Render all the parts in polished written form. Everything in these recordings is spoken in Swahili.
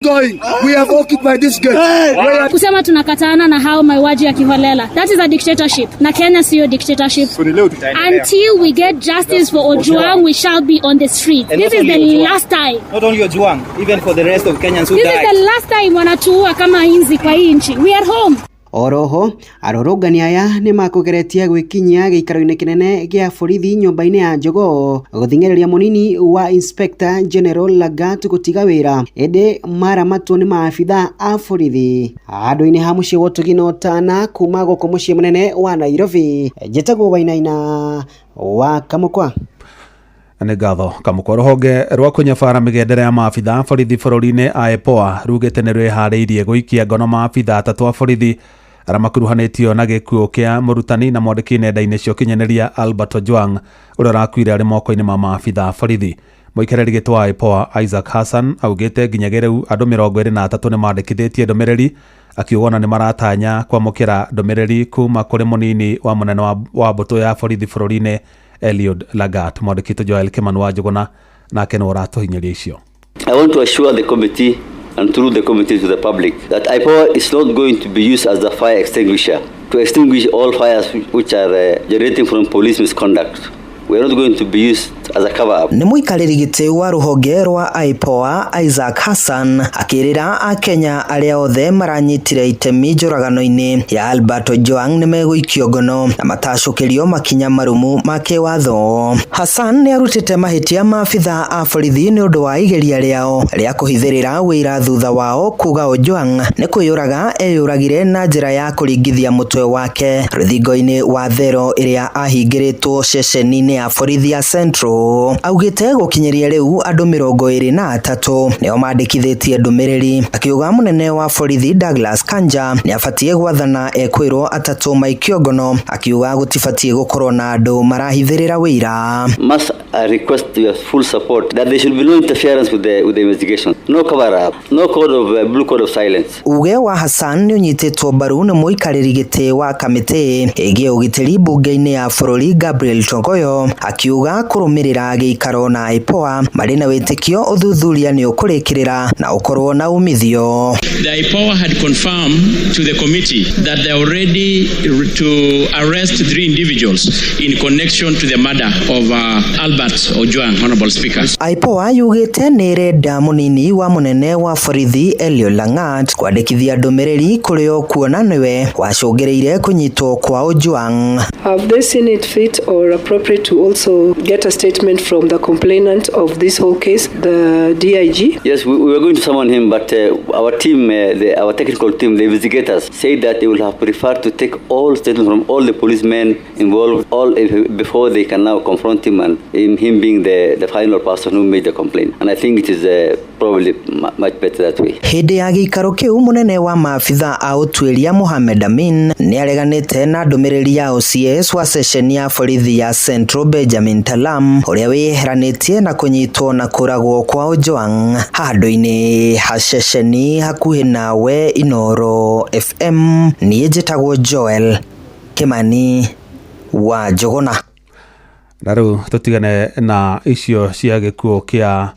going. We have occupied this gate. Kusema tunakataana na hao mauaji ya kiholela. That is a dictatorship. Na Kenya sio dictatorship. Until we get justice for Ojwang, we shall be on the street. This is the last time. Not only Ojwang, even for the rest of Kenyans who died. This is the last time wanatuua kama inzi kwa hii nchi. We are home. Oroho arorogani aya ni makugeretia gwikinyia giikaro-ini kinene gia borithi nyumba-ini ya Jogoo guthingereria munini wa Inspector General Lagat gutiga wira ende maramatwo ni maabitha a borithi andu-ini ha mucii wa Tugino Tana kuma guku mucii munene wa Nairobi. Njĩtagwo Wainaina wa Kamukwa. Nĩ ngatho Kamukwa. Rũhonge rwa kũnyabara mĩgendere ya maabitha borithi bũrũri-inĩ IPOA rugĩte nĩ rwĩharĩirie gũikia ngono maabitha atatũ a borithi arĩa makuruhanĩtio na gĩkuũ kĩa mũrutani na mwandĩki nenda-inĩ cia ũkinyanĩria Albert Ojwang ũrĩa ũrakuire arĩ moko-inĩ ma maabitha borithi. Mũikarĩri gĩtĩ wa IPOA Isaac Hassan augĩte nginyagia rĩu andũ 23 nĩ mandĩkithĩtie ndũmĩrĩri akiuga ona nĩ maratanya kwamũkĩra ndũmĩrĩri kuma kũrĩ mũnini wa mũnene wa mbũtũ ya borithi bũrũri-inĩ Eliud Lagat. Mwandĩki Joel Kimani wa Njuguna nake nĩ ũratũhinyĩria icio. I want to assure the committee and through the committee to the public that IPOA is not going to be used as a fire extinguisher to extinguish all fires which are generating from police misconduct. We are not going to be used as a cover up. Ni muikariri giti wa ruhonge rwa IPOA Isaac Hassan akirira a Kenya aria othe maranyitire itemi njuragano-ini ya Albert Ojwang ni meguikio ngono na matacukirio makinya marumu make watho. Hassan ni arutite mahitia maabitha a borithi ni undu wa igeria riao ria kuhithirira wira thutha wao kuga Ojwang ni kwiyuraga eyuragire na njira ya kuringithia mutwe wake ruthingo-ini wa thero iria ahingiritwo ceceni-ini ya borithi ya Central. Augite gukinyeria riu andu 23 nio mandikithitie ndumĩrĩri akiuga munene wa borithi Douglas Kanja ni abatie gwathana ekwirwo atatu maikio ngono akiuga gutibatie gukorwo na andu marahithirira wira. Must I request your full support that there should be no interference with the investigation, no cover up, no blue code of silence. Uge wa Hassan ni unyititwo mbaru ni muikariri giti wa kamiti igie ugitiri bunge-ini ya bũrũri Gabriel Tongoyo akiuga kurumirira giikaro na IPOA mari na witikio uthuthuria ni ukurikirira na ukorwo na umithio. The IPOA had confirmed to the committee that they are ready to arrest 3 individuals in connection to the murder of Albert Ojwang, Honorable Speaker. IPOA yugite ni renda munini wa munene wa borithi Eliud Lagat kwandikithia ndũmĩrĩri kurio kuona niwe wacũngĩrĩire kunyitwo kwa Ojwang. Have they seen it fit or appropriate to also get a statement from the complainant of this whole case, the DIG? Yes, we were going to summon him, but our team, our technical team, the investigators, said that they will have preferred to take all statements from all the policemen involved before they can now confront him, and him being the final person who made the complaint. And I think it is probably much better that way. Hindi ya giikaro kiu munene wa maabitha a utuiria Mohamed Amin ni areganite na ndũmĩrĩri ya OCS wa sesheni ya borithi ya Central Benjamin Talam uria wiheranitie na kunyitwo na kuragwo kwa Ojwang handu-ini ha sesheni hakuhi nawe Inoro FM. Ni njĩtagwo Joel Kimani wa Njuguna. Na rĩu tũtigane na icio cia gĩkuũ kĩa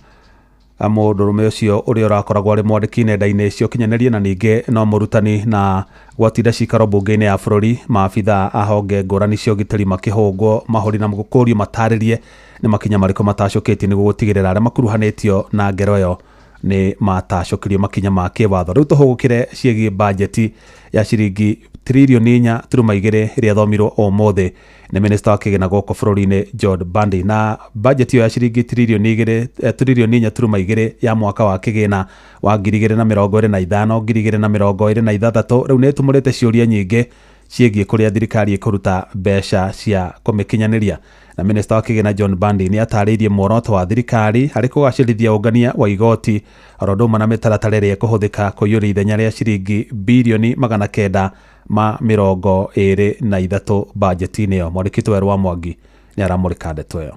mũndũrũme ũcio ũrĩa ũrakoragwo arĩ mwandĩki nenda-inĩ cia ũkinyanĩria na ningĩ no mũrutani na gwatinda cikaro mbunge-inĩ ya bũrũri. Maabitha a honge ngũrani cia ũgitĩri makĩhũngwo mahũri na gũkũrio matarĩrie nĩ makinya marĩkũ matacũkĩtie nĩguo gũtigĩrĩra arĩa makuruhanĩtio na ngero ĩyo nĩ matacũkirio makinya ma kĩwatho. Rĩu tũhũgũkĩre ciĩgiĩ bajeti ya ciringi tiririoni 4.2 ĩrĩa thomirwo ũmũthĩ nĩ minista wa kĩgĩna gũkũ bũrũri-inĩ John Bandi, na bajeti ya ciringi tiririoni 4.2 ya mwaka wa kĩgĩna wa 2025-2026 rĩu nĩ ĩtumũrĩte ciũria nyingĩ ciĩgiĩ kũrĩa thirikari ĩkũruta mbeca cia kũmĩkinyanĩria. Na minista wa kĩgĩna John Bandi nĩ atarĩirie muoroto wa thirikari harĩ kũgacĩrithia ũngania wa igoti oro ũndũ ũmwe na mĩtaratara ĩrĩa ĩkũhũthĩka kũiyũria ithenya rĩa ciringi bilioni 923 bajeti-inĩ ĩyo. Mwandĩki Werũ wa Mwangi nĩ aramũrĩka ndeto ĩyo.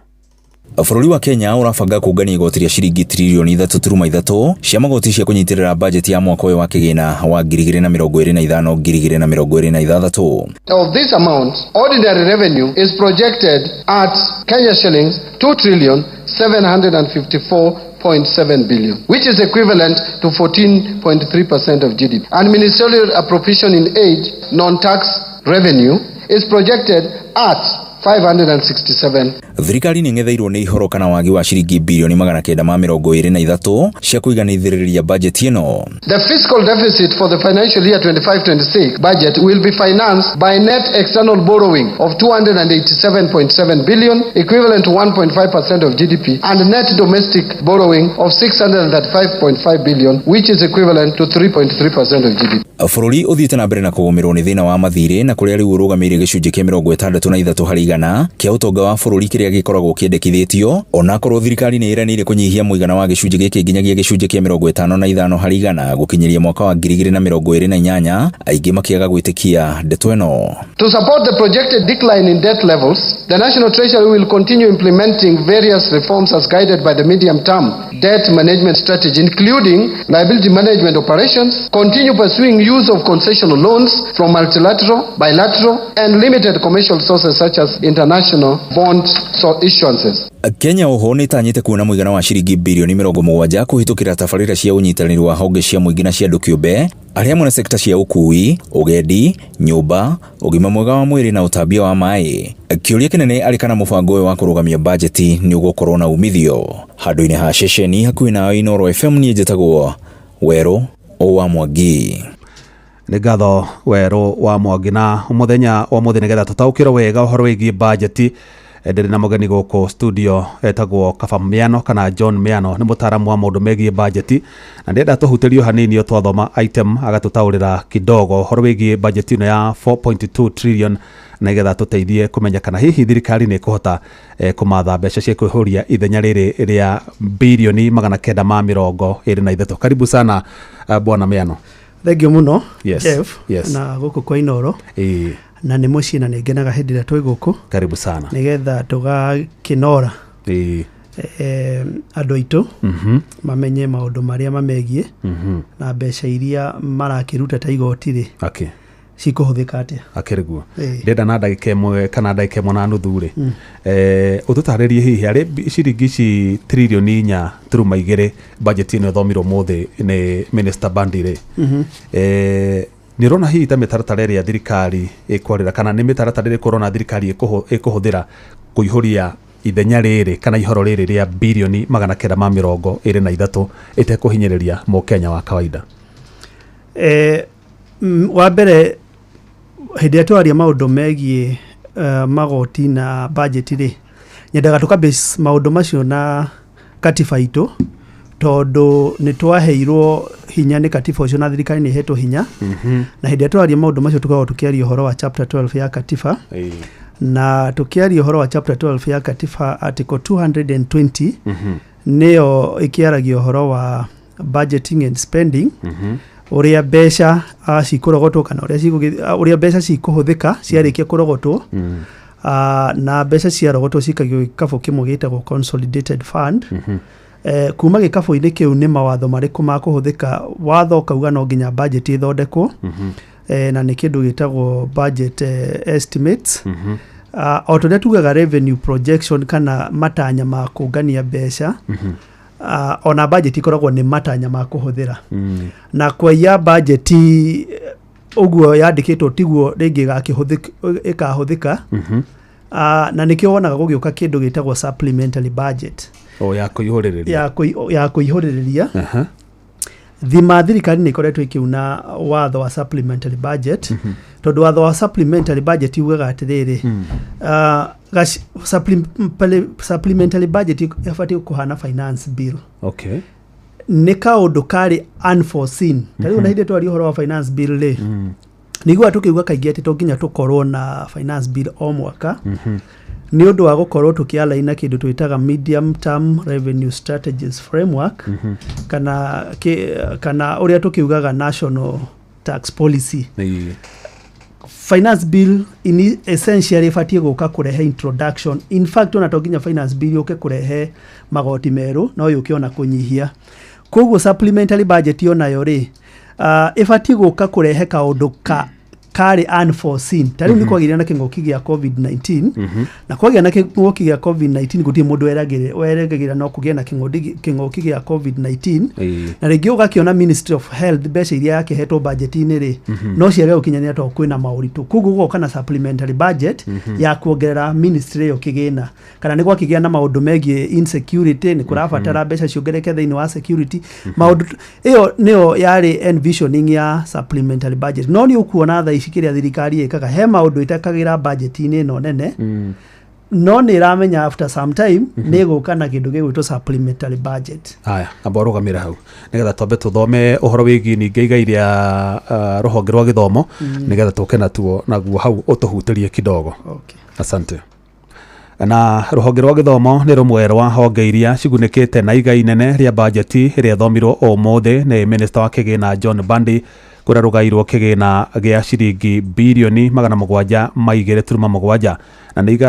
Bũrũri wa Kenya ũrabanga kũngania igoti rĩa ciringi tiririoni 3.3 cia magoti cia kũnyitĩrĩra bajeti ya mwaka ũyũ wa kĩgĩna wa 2025-2026. Of this amount, ordinary revenue is projected at Kenya shillings 2,754 4.7 billion, which is equivalent to 14.3% of GDP. And ministerial appropriation in aid, non-tax revenue, is projected at 567. Thirikari nĩ ng'etheirwo nĩ ihoro kana wagi wa ciringi bilioni 923 cia kũiganithĩrĩria bajeti ĩno. The fiscal deficit for the financial year 25-26 budget will be financed by net external borrowing of 287.7 billion, equivalent to 1.5% of GDP, and net domestic borrowing of 635.5 billion, which is equivalent to 3.3% of GDP. Bũrũri ũthiĩte na mbere na kũgũmĩrwo nĩ thĩna wa mathirĩ na kũrĩa rĩu ũrũgamĩrĩire gĩcunjĩ kĩa 63 harĩ igana kĩa ũtonga wa bũrũri kĩrĩa gĩkoragwo kĩendekithĩtio, ona korwo thirikari nĩ ĩranĩire kũnyihia mũigana wa gĩcunjĩ gĩkĩ nginyagia gĩcunjĩ kĩa 55 harĩ igana gũkinyĩria mwaka wa 2028, aingĩ makĩaga gwĩtĩkia ndeto ĩno. To support the projected decline in debt levels, the National Treasury will continue implementing various reforms as guided by the medium-term debt management strategy, including liability management operations, continue pursuing use of concessional loans from multilateral, bilateral, and limited commercial sources such as international bond issuances. Kenya oho nĩ tanyĩte kuona mũigana wa ciringi bilioni 70 kũhĩtũkĩra tabarĩra cia ũnyitanĩri wa honge cia mũingĩ na cia andũ kĩũmbe arĩa hamwe na sekta cia ũkui, ũgendi, nyũmba, ũgima mwega wa mwĩrĩ na ũtambia wa maĩ. Kĩũria kĩnene arĩ kana mũbango ũyũ wa kũrũgamia bajeti nĩ ũgũkorwo na umithio. Handũ-inĩ ha ceceni hakuhĩ na Inooro FM niĩ njĩtagwo Werũ wa Mwangi. Nĩ ngatho Werũ wa Mwangi, na mũthenya wa mũthenya nĩgetha tũtaũkĩrwo wega ũhoro wĩgiĩ bajeti. Ndĩrĩ na mũgeni gũkũ studio etagwo Kaba Miano kana John Miano, nĩ mũtaaramu wa maũndũ megiĩ bajeti, na ndĩrenda tũhutĩrio hanini o twathoma item agatũtaũrĩra kidogo ũhoro wĩgiĩ bajeti ĩno ya 4.2 trillion, na nĩgetha tũteithie kũmenya kana hihi thirikari nĩ ĩkũhota kũmatha mbeca cia kwĩhũria ithenya rĩrĩ rĩa bilioni 923. Karibu sana Bwana Miano. Thank you muno. Yes. Jeff. Yes. Na gũkũ kwa Inooro. Na nĩ mũciĩ na nĩ ngenaga hĩndĩ ĩrĩa twĩ gũkũ. Karibu sana. Nĩgetha tũgakĩnora andũ aitũ mamenye maũndũ marĩa mamegiĩ na mbeca iria marakĩruta ta igoti-rĩ cikũhũthĩka atĩa. Akĩriguo. Ndenda na ndagĩka ĩmwe kana ndagĩka ĩmwe na nuthu-rĩ, ũtũtarĩrie hihi harĩ ciringi ici trilioni 4.2 bajeti ĩno ĩthomirwo mũthĩ nĩ Minister Bandi-rĩ, nĩ rona hihi ta mĩtaratara ĩrĩa thirikari ĩkwarĩra kana nĩ mĩtaratara ĩrĩkũ rona thirikari ĩkũhũthĩra kũihũria ithenya rĩrĩ kana ihoro rĩrĩ rĩa bilioni 923 ĩtekũhinyĩrĩria mũkenya wa kawaida? Wa mbere hĩndĩ ĩrĩa twaria maũndũ megiĩ magoti na bajeti-rĩ, nyendaga tũka-base maũndũ macio na katiba itũ, tondũ nĩ twaheirwo hinya nĩ katiba ũcio na thirikari nĩ ihetwo hinya, na hĩndĩ ĩrĩa twaria maũndũ macio tũkoragwo tũkĩaria ũhoro wa chapter 12 ya katiba, na tũkĩaria ũhoro wa chapter 12 ya katiba article 220 nĩyo ĩkĩaragia ũhoro wa budgeting and spending, ũrĩa mbeca cikũrogotwo kana ũrĩa mbeca cikũhũthĩka ciarĩkia kũrogotwo, na mbeca ciarogotwo cikagio gĩkabũ kĩmwe gĩtagwo consolidated fund. Kuma gĩkabũ-inĩ kĩu nĩ mawatho marĩkũ ma kũhũthĩka, watho ũkauga no nginya budget ĩthondekwo, na nĩ kĩndũ gĩtagwo budget estimates. O tũrĩa tugaga revenue projection kana matanya ma kũngania mbeca, ona budget ikoragwo nĩ matanya ma kũhũthĩra. Na kwa budget ũguo yandĩkĩtwo tiguo rĩngĩ ĩkahũthĩka, na nĩkĩo wonaga gũgĩũka kĩndũ gĩtagwo supplementary budget ya kũihũrĩrĩria. Thima thirikari nĩ ikoretwo ikiuna watho wa supplementary budget, tondũ watho wa supplementary budget ugaga atĩrĩrĩ, supplementary budget yabatiĩ kũhana finance bill. Nĩ kaũndũ karĩ unforeseen. Tarĩu na hĩndĩ twaria ũhoro wa finance bill-rĩ, nĩguo tũkiuga kaingĩ atĩ to nginya tũkorwo na finance bill o mwaka, nĩ ũndũ wa gũkorwo tũkĩalaina kĩndũ twĩtaga medium term revenue strategies framework, kana ũrĩa tũkiugaga national tax policy. Finance bill in essentially ĩbatiĩ gũka kũrehe introduction. In fact, ona to nginya finance bill yũke kũrehe magoti merũ, no yũke ona kũnyihia. Koguo supplementary budget onayo-rĩ, ĩbatiĩ gũka kũrehe kaũndũ kari unforeseen tari ni kwagire na kingoki gya COVID-19 na kwagire na kingoki gya COVID-19 guti mundu weregagira no kugia na kingoki gya COVID-19 na regio gakiona Ministry of Health besha iria yake heto budget ini ri no ciaga ukinyania to kwina mauritu kugu goka na supplementary budget ya kuongerera ministry yo kigina kana ni gwakigia na maundu megie insecurity ni kurabatara besha ciongereke thiini wa security maundu iyo nio yari envisioning ya supplementary budget no ni ukuona tha ishikiria thirikari ikaga he maundu itakagira budget ini no nene no ni ramenya after some time ni guka na kindu gigwitwo supplementary budget aya amboro gamira hau nigetha twambe tuthome uhoro wigi ninge igairia ruhonge rwa githomo nigetha tuke natuo naguo hau utuhutirie kidogo. Asante. Na ruhonge rwa githomo ni rumwe rwa honge iria cigunikite na igai nene ria budget ria thomirwo umuthi ni minister wa kigina John Bandi kuria rugairwo kigina gia ciringi bilioni 7.7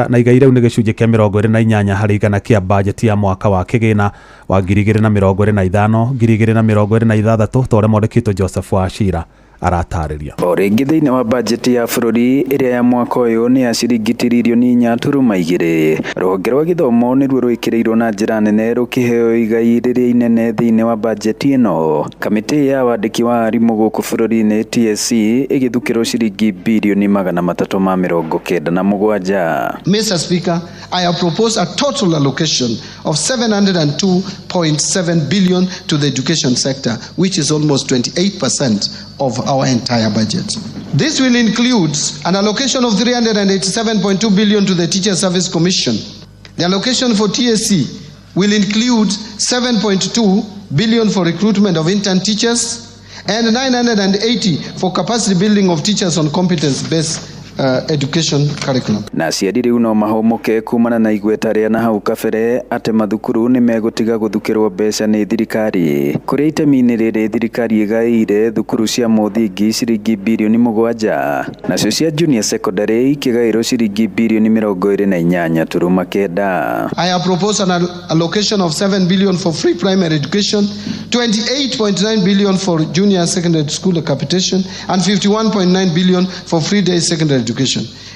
na igai riu ni gicunjĩ kia 28 harĩ igana kia budget ya mwaka wa kigina wa 2025 2026 tore mwandĩkĩtwo Joseph Wachira aratariria. Oringi thiini wa budget ya bururi iria ya mwaka uyu ni ya ciringi tiririoni 4.2. Ruhonge rwa githomo ni ruo rwikirirwo na njira nene rukiheo igai riria inene thiini wa budget ino. Kamiti ya wandiki wa arimu guku bururi-ini TSC igithukirwo ciringi bilioni 397. Mr. Speaker, I have proposed a total allocation of 702.7 billion to the education sector, which is almost 28% of our entire budget. This will include an allocation of 387.2 billion to the Teacher Service Commission. The allocation for TSC will include 7.2 billion for recruitment of intern teachers and 980 for capacity building of teachers on competence-based education curriculum. Na aciari riu no mahomoke kumana na igweta ria na hau kabere ati mathukuru ni megutiga guthukirwo mbeca ni thirikari. Kuria itemi-ini riri thirikari igaire thukuru cia muthingi ciringi bilioni 7 nacio cia junior secondary ikigairwo ciringi bilioni 28.9. I have proposed an allocation of 7 billion for free primary education, 28.9 billion for junior secondary school capitation and 51.9 billion for free day secondary education.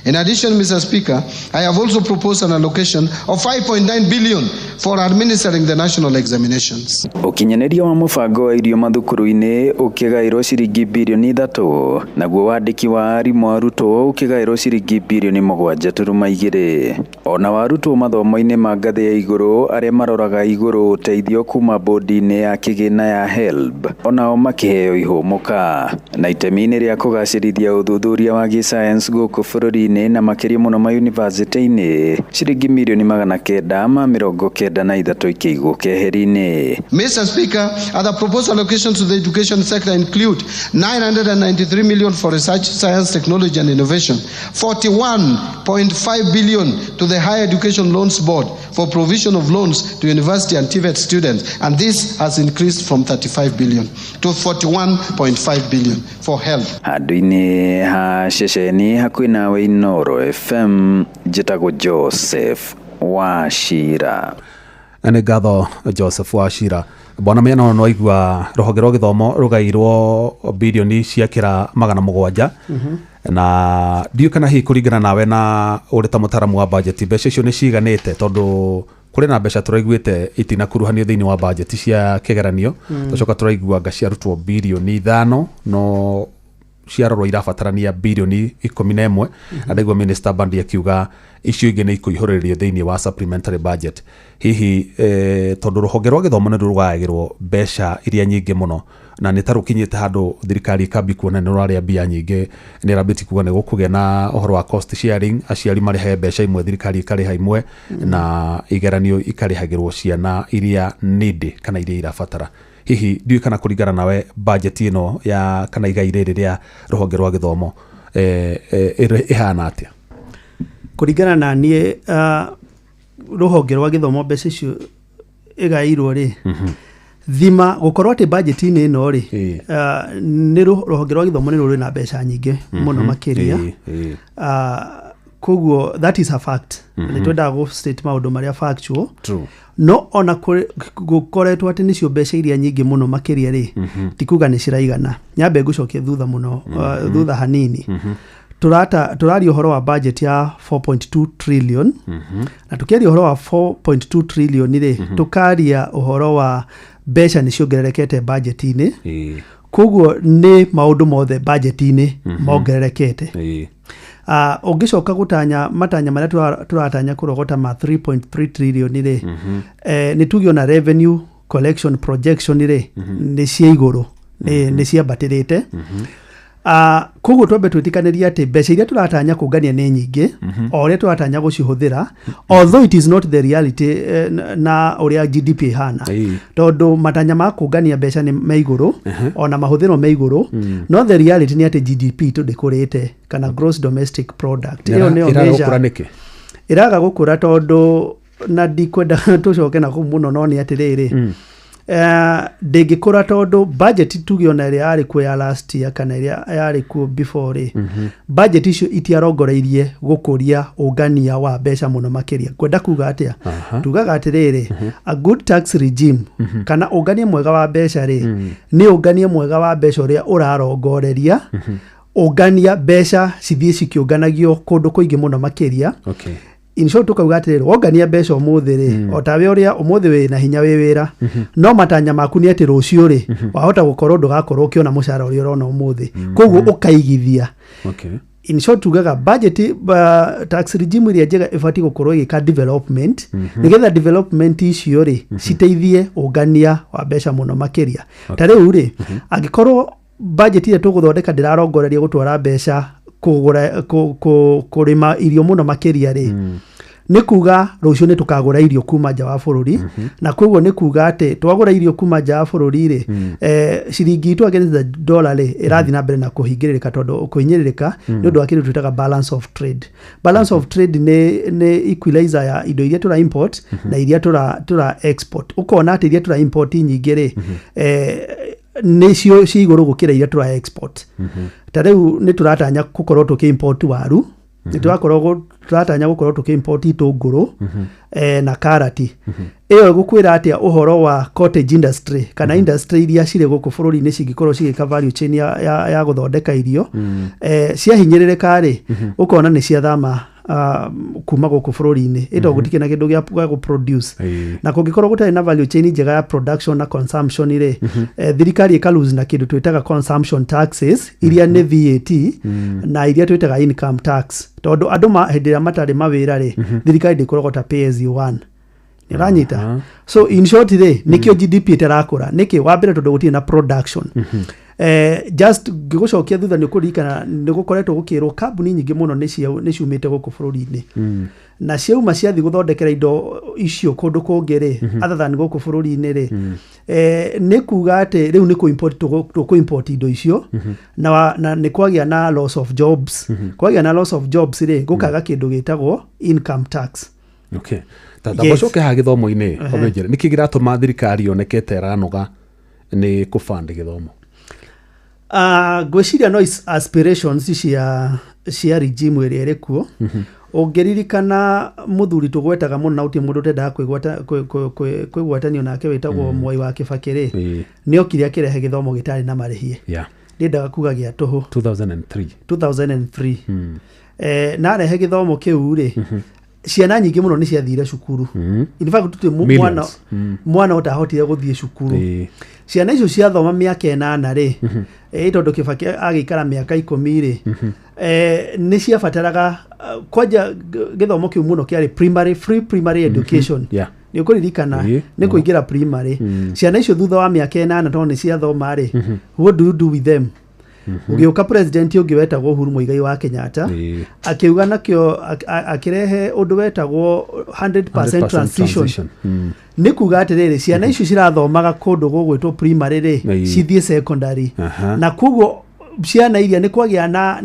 In addition, Mr. Speaker, I have also proposed an allocation of 5.9 billion for administering the national examinations. Ukinyaneria wa mubango wa irio mathukuru-ini ukigairwo ciringi bilioni 3 naguo wandiki wa arimu arutwo ukigairwo ciringi bilioni 7.2. Ona warutwo mathomo-ini ma ngathi ya iguru aria maroraga iguru uteithio kuma bodi-ini ya kigina ya HELB onao makiheo ihumuka na itemi-ini ria kugacirithia uthuthuria wa science guku bururi-ini na makiria muno ma university-ini ciringi milioni 993 ikiigwo keheri-ini. Mr. Speaker, other proposed allocations to the education sector include 993 million for research, science, technology and innovation, 41.5 billion to the Higher Education Loans Board for provision of loans to university and TVET students, and this has increased from 35 billion to 41.5 billion for health. Handu-ini ha shesheni hakuina wa Inoro FM jitagwo Joseph Wachira. Nĩ ngatho Joseph Wachira. Bwana mena no igwa ruhonge rwa githomo rugairwo bilioni ciakira 700 na ndiyo kana hi kuringana nawe na uri ta mutaramu wa budget mbeca icio ni ciganite tondu kuri na mbeca turaiguite itina kuruhanio thiini wa budget cia kigeranio tucoka turaigua ngaciarutwo bilioni 5 no ciarorwo irabatarania bilioni 11 ndaigua minister Bandi akiuga icio ingi ni ikuihuririo thiini wa supplementary budget. Hihi tondu ruhonge rwa githomo ni rugayagirwo mbeca iria nyingi muno na ni tarukinyite handu thirikari kabi kuona ni rwaria bia nyingi ni rabiti kuga ni gukugia na uhoro wa cost sharing, aciari marihe mbeca imwe thirikari ikariha imwe na igeranio ikarihagirwo ciana iria needy kana iria irabatara. Hihi ndiyo kana kuringana nawe budget ino ya kana igai riri ria ruhonge rwa githomo ihana atia? Kuringana na nie ruhonge rwa githomo mbeca icio igairwo ri thima gukorwo ati budget ini ino ri ni ruhonge rwa githomo ni ruri na mbeca nyingi muno makiria koguo that is a fact nĩ twenda go state maũndũ marĩa factual. True. No ona gũkoretwo atĩ nĩcio mbeca iria nyingĩ mũno makĩria rĩ ti kuga nĩ ciraigana. Nyambe ngũcokia thutha mũno thutha hanini. Tũraria ũhoro wa budget ya 4.2 trillion na tukiaria ũhoro wa 4.2 trillion rĩ tukaria ũhoro wa mbeca nĩ ciongererekete budget-inĩ. Koguo nĩ maũndũ mothe budget-inĩ mongererekete. Ũngĩcoka gũtanya matanya marĩa tũratanya kũrogota ma 3.3 trillion rĩ nĩ tugio na revenue collection projection rĩ nĩ cia igũrũ nĩ ciambatĩrĩte. Koguo twambe twĩtĩkanĩria atĩ mbeca iria tũratanya kũngania nĩ nyingĩ o ũrĩa tũratanya gũcihũthĩra, although it is not the reality na ũrĩa GDP ihana, tondũ matanya ma kũngania mbeca nĩ maigũrũ ona mahũthĩro maigũrũ, no the reality nĩ atĩ GDP tũndĩkũrĩte kana gross domestic product ĩyo nĩyo measure iraga gũkũra, tondũ na ndikwenda tũcoke na kũu mũno, no nĩ atĩrĩrĩ ndĩngĩkũra tondũ budget tuge ona ĩrĩa yarĩ kuo ya last year kana ĩrĩa yarĩ kuo before rĩ budget icio itiarongoreirie gũkũria ũngania wa mbeca mũno makĩria. Kwenda kuga atĩa? Tugaga atĩrĩrĩ a good tax regime kana ũngania mwega wa mbeca rĩ nĩ ũngania mwega wa mbeca ũrĩa ũrarongoreria ũngania mbeca cithiĩ cikĩũnganagio kũndũ kũingĩ mũno makĩria. In short tukauga atĩrĩrĩ wongania mbeca ũmũthĩ rĩ o tawe ũrĩa ũmũthĩ wĩ na hinya wĩ wĩra no matanya maku nĩ atĩ rũciũ rĩ wahota gũkorwo ndũgakorwo ũkĩona mũcara ũrĩa ũrona ũmũthĩ, koguo ũkaigithia. In short tugaga budget tax regime iria njega ĩbatiĩ gũkorwo ĩgĩka development nĩgetha development icio rĩ citeithie ũngania wa mbeca mũno makĩria. Ta rĩu rĩ angĩkorwo budget ĩrĩa tũgũthondeka ndĩrarongoreria gũtwara mbeca kũrĩma irio mũno makĩria rĩ nĩ kuga rũciũ nĩ tukagũra irio kuma nja wa bũrũri na koguo nĩ kuga atĩ twagũra irio kuma nja wa bũrũri rĩ ciringi itũ against the dollar rĩ ĩrathiĩ na mbere na kũhingĩrĩrĩka, tondũ kũhinyĩrĩrĩka nĩ ũndũ wa kĩndũ twĩtaga balance of trade. Balance of trade nĩ equalizer ya indo iria tũra import na iria tũra export. Ũkona atĩ iria tũra import nyingĩ rĩ nĩcio ciigũrũ gũkĩra iria tũra export. Ta rĩu nĩ tũratanya gũkorwo tũkĩ-import waru, nĩ tũratanya gũkorwo tũkĩ-import itũngũrũ na karati. Ĩyo gũkwĩra atĩa ũhoro wa cottage industry kana industry iria cirĩ gũkũ bũrũri-inĩ cingĩkorwo cigĩka value chain ya gũthondeka irio ciahinyĩrĩrĩka rĩ ũkona nĩ ciathama kuma gũkũ bũrũri-inĩ ĩto gũtikĩ na kĩndũ gĩa gũproduce na kũngĩkorwo gũtarĩ na value chain njega ya production na consumption rĩ thirikari ĩkalose na kĩndũ twĩtaga consumption taxes iria nĩ VAT na iria twĩtaga income tax, tondũ andũ hĩndĩ ĩrĩa matarĩ mawĩra rĩ thirikari ndĩkoragwo pay as you earn. Nĩranyita? So in short rĩ nĩkĩo GDP ĩtarakũra nĩkĩ? Wa mbere tondũ gũtirĩ na production. Just gĩgũcokia thutha nĩ kũririkana nĩ gũkoretwo gũkĩrwo kambuni nyingĩ mũno nĩ ciumĩte gũkũ bũrũri-inĩ na ciauma ciathiĩ gũthondekera indo icio kũndũ kũngĩ rĩ other than gũkũ bũrũri-inĩ rĩ nĩ kuga atĩ rĩu nĩ tũkũ-import indo icio na nĩ kwagĩa na loss of jobs. Kwagĩa na loss of jobs rĩ gũkaga kĩndũ gĩtagwo income tax. Okay. Tatabocoke ha gĩthomo-inĩ omenjere nĩkĩ kĩratũma thirikari yonekete ranoga nĩ kũbanda gĩthomo? Gwĩciria no aspirations cia regime ĩrĩa ĩrĩ kuo. Ũngĩririkana mũthuri tũgwetaga mũno na ũtĩ mũndũ ũtendaga kwĩgwatanio nake wĩtagwo Mwai wa Kĩbakĩ rĩ nĩ okire akĩrehe gĩthomo gĩtarĩ na marĩhi. Nĩendaga kuga gĩa tũhũ 2003 na arehe gĩthomo kĩu rĩ ciana nyingĩ mũno nĩ ciathire cukuru. In fact tũtĩ mwana ũtahotire gũthiĩ cukuru. Ciana icio ciathoma mĩaka 8 rĩ tondũ Kĩbakĩ agĩikara mĩaka 10 rĩ nĩ ciabataraga kwanja gĩthomo kĩu mũno kĩarĩ free primary education. Nĩ ũkũririkana nĩ kũingĩra primary. Ciana icio thutha wa mĩaka 8 tondũ nĩ ciathoma rĩ what do you do with them? Ũgĩũka president ũngĩ wetagwo Uhuru Muigai wa Kenyatta akiuga nakĩo akĩrehe ũndũ wetagwo 100% transition. Nĩ kuga atĩrĩrĩ ciana icio cirathomaga kũndũ gũgwĩtwo primary rĩ cithiĩ secondary na koguo ciana iria nĩ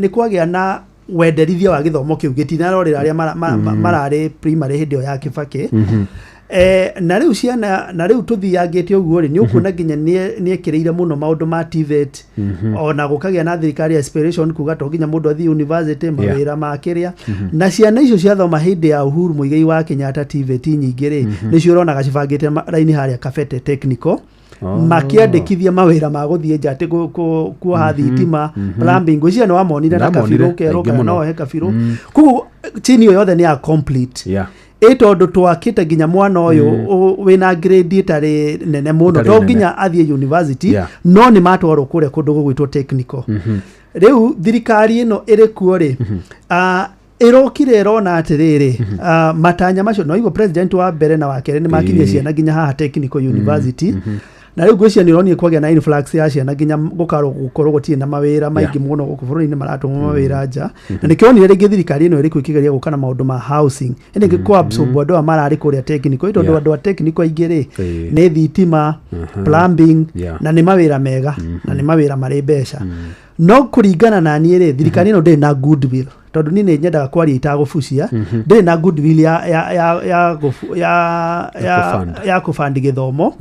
kwagĩa na wenderithia wa gĩthomo kĩu gĩtinarorĩra arĩa mararĩ primary hĩndĩ ĩyo ya Kĩbakĩ. na riu ciana na riu tuthiangite uguo ri ni ukuona nginya ni ekireire muno maundu ma TVET ona gukagia na thirikari aspiration kuga to nginya mundu athi university mawira makiria na ciana icio ciathoma hindi ya Uhuru Muigai wa Kenyatta TVET nyingi ri ni ciorona gacibangite raini haria Kabete Technical makiandikithia mawira ma guthie njati kuoha thitima plumbing ngwiciria no amonire na kabiru keroka no he kabiru ku chini yo yothe ni a complete tondu twakite nginya mwana uyu wina grade itari nene muno to nginya athie university no ni matwarwo kure kundu gugwitwo technical riu thirikari ino iri kuo ri irokire irona atiriri matanya macio no igo president wa mbere na wa kere ni makinyia ciana nginya haha technical university na riu gwiciria ni ronie kwagĩa na influx ya ciana nginya gukorwo gutie na mawira maingi muno guku bũrũri-inĩ maratũmwo mawira nja na nikionire ringi thirikari ino iri kwikigeria gukana maundu ma housing ene ngiko absorb andu marari kuria technical tondu andu a technical aingĩ ri ni thitima plumbing na ni mawira mega na ni mawira mari mbeca no kuringana na niĩ ri thirikari ino ndĩ na goodwill tondu ni nyendaga kwaria itagubucia ndĩ na goodwill ya kufandi githomo